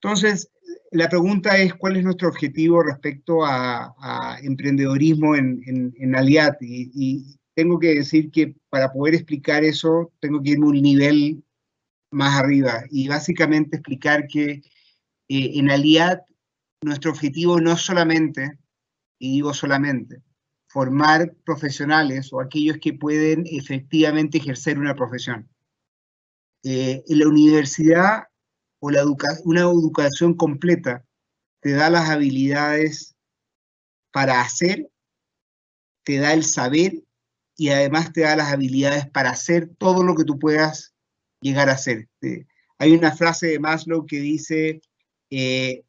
Entonces, la pregunta es, ¿cuál es nuestro objetivo respecto a emprendedorismo en Aliat? Y tengo que decir que para poder explicar eso, tengo que irme un nivel más arriba y básicamente explicar que en Aliat nuestro objetivo no es solamente, y digo solamente, formar profesionales o aquellos que pueden efectivamente ejercer una profesión. En la universidad o una educación completa te da las habilidades para hacer, te da el saber y además te da las habilidades para hacer todo lo que tú puedas llegar a hacer. Hay una frase de Maslow que dice,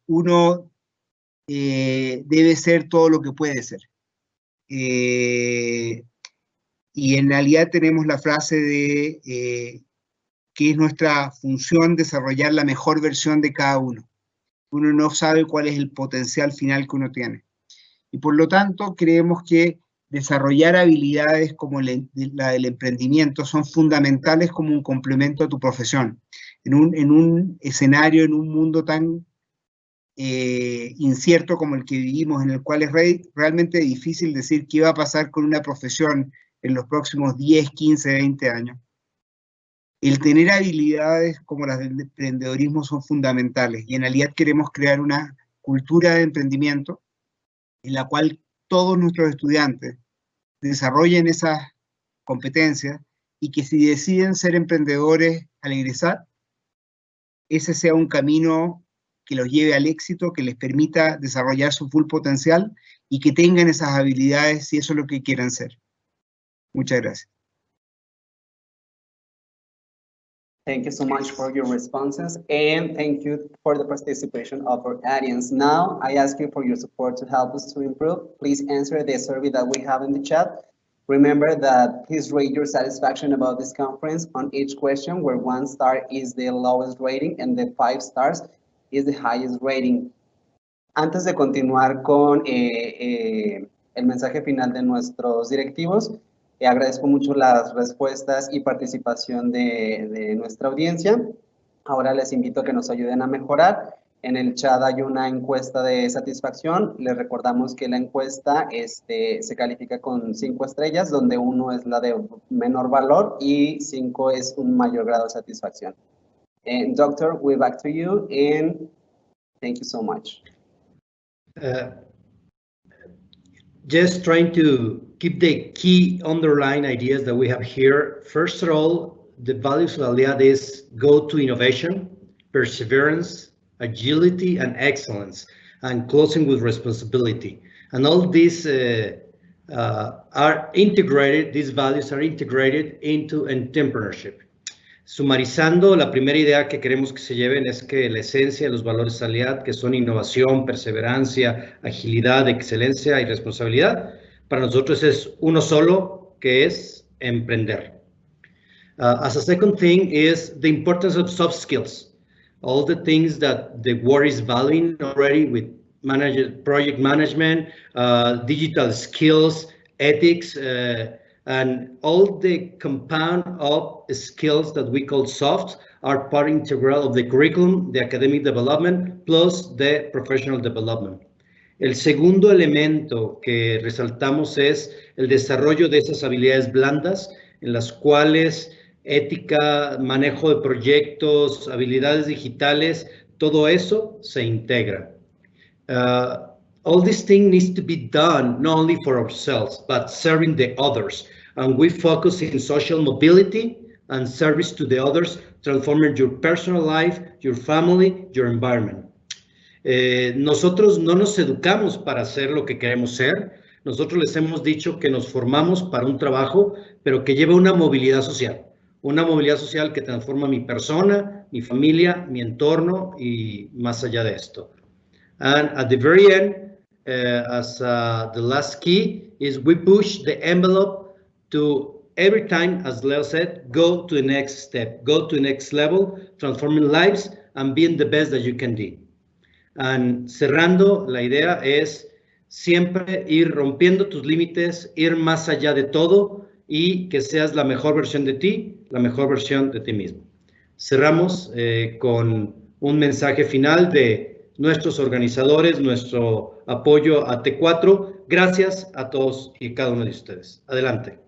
uno debe ser todo lo que puede ser. Y en realidad tenemos la frase de que es nuestra función desarrollar la mejor versión de cada uno. Uno no sabe cuál es el potencial final que uno tiene. Y por lo tanto, creemos que desarrollar habilidades como la del emprendimiento son fundamentales como un complemento a tu profesión. En un escenario, en un mundo tan incierto como el que vivimos, en el cual es realmente difícil decir qué va a pasar con una profesión en los próximos 10, 15, 20 años. El tener habilidades como las del emprendedorismo son fundamentales y en Aliat queremos crear una cultura de emprendimiento en la cual todos nuestros estudiantes desarrollen esas competencias y que si deciden ser emprendedores al egresar, ese sea un camino que los lleve al éxito, que les permita desarrollar su full potencial y que tengan esas habilidades si eso es lo que quieran ser. Muchas gracias. Thank you so much for your responses, and thank you for the participation of our audience. Now, I ask you for your support to help us to improve. Please answer the survey that we have in the chat. Remember that please rate your satisfaction about this conference on each question, where 1 star is the lowest rating and the 5 stars is the highest rating. Antes de continuar con el mensaje final de nuestros directivos, agradezco mucho las respuestas y participación de nuestra audiencia. Ahora les invito a que nos ayuden a mejorar. En el chat hay una encuesta de satisfacción. Les recordamos que la encuesta se califica con 5 estrellas, donde 1 es la de menor valor y 5 es un mayor grado de satisfacción. Doctor, we're back to you, and thank you so much. Just trying to keep the key underlying ideas that we have here. First of all, the values of Aliat is go to innovation, perseverance, agility, and excellence, and closing with responsibility. And all these are integrated, these values are integrated into entrepreneurship. Sumarizando, la primera idea que queremos que se lleven es que la esencia de los valores Aliat, que son innovación, perseverancia, agilidad, excelencia y responsabilidad, para nosotros es uno solo, que es emprender. As a second thing is the importance of soft skills. All the things that the world is valuing already with project management, digital skills, ethics, and all the compound of skills that we call soft are part integral of the curriculum, the academic development, plus the professional development. El segundo elemento que resaltamos es el desarrollo de esas habilidades blandas en las cuales ética, manejo de proyectos, habilidades digitales, todo eso se integra. All this thing needs to be done not only for ourselves, but serving the others. And we focus in social mobility and service to the others, transforming your personal life, your family, your environment. Nosotros no nos educamos para ser lo que queremos ser. Nosotros les hemos dicho que nos formamos para un trabajo, pero que lleva una movilidad social. Una movilidad social que transforma mi persona, mi familia, mi entorno y más allá de esto. And at the very end, as the last key is we push the envelope to every time, as Leo said, go to the next step, go to the next level, transforming lives and being the best that you can be. And cerrando, la idea es siempre ir rompiendo tus límites, ir más allá de todo y que seas la mejor versión de ti, la mejor versión de ti mismo. Cerramos con un mensaje final de nuestros organizadores, nuestro apoyo a T4. Gracias a todos y cada uno de ustedes. Adelante.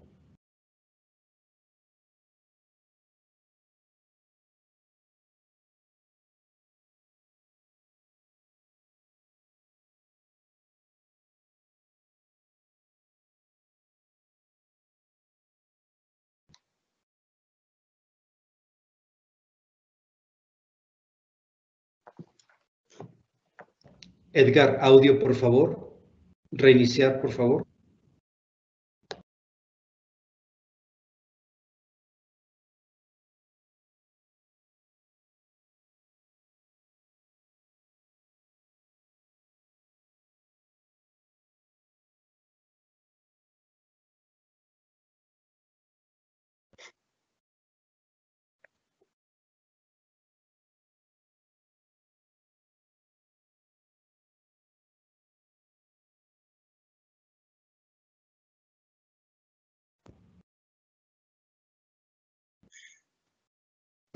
Edgar, audio, por favor. Reiniciar, por favor.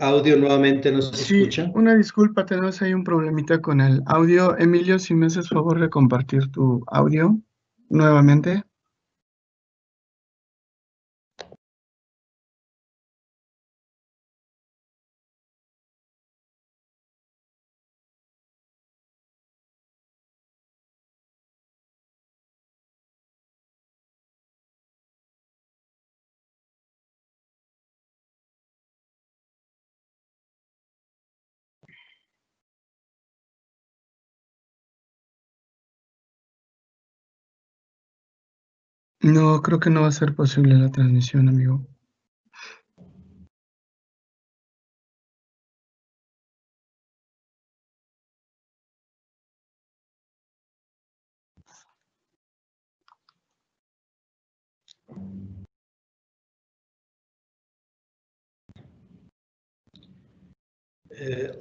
Audio, nuevamente no se escucha. Una disculpa, tenemos ahí un problemita con el audio. Emilio, si me haces favor de compartir tu audio nuevamente. No, creo que no va a ser posible la transmisión, amigo.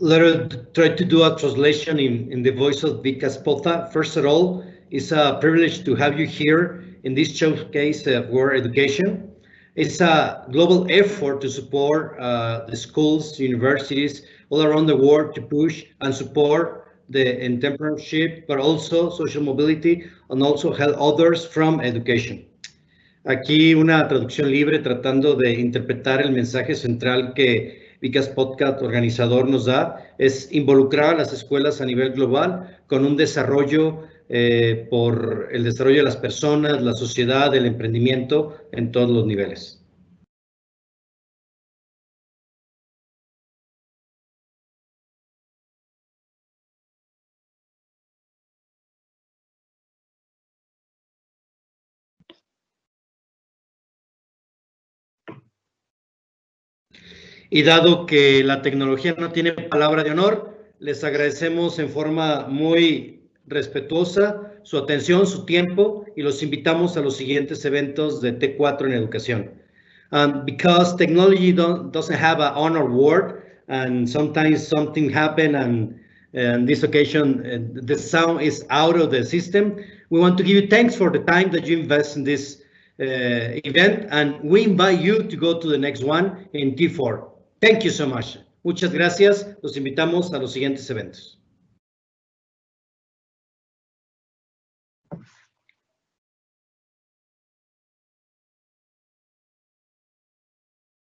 Let us try to do a translation in the voice of Vika Spota. First of all, it's a privilege to have you here in this showcase of world education. It's a global effort to support the schools, universities all around the world to push and support the entrepreneurship, but also social mobility and also help others from education. Aquí una traducción libre tratando de interpretar el mensaje central que Vicas Podcast organizador nos da, es involucrar a las escuelas a nivel global con un desarrollo por el desarrollo de las personas, la sociedad, el emprendimiento en todos los niveles. Y dado que la tecnología no tiene palabra de honor, les agradecemos en forma muy respetuosa su atención, su tiempo y los invitamos a los siguientes eventos de T4 en educación. Because technology doesn't have an honor word and sometimes something happen and this occasion the sound is out of the system, we want to give you thanks for the time that you invest in this event and we invite you to go to the next one in T4. Thank you so much. Muchas gracias. Los invitamos a los siguientes eventos.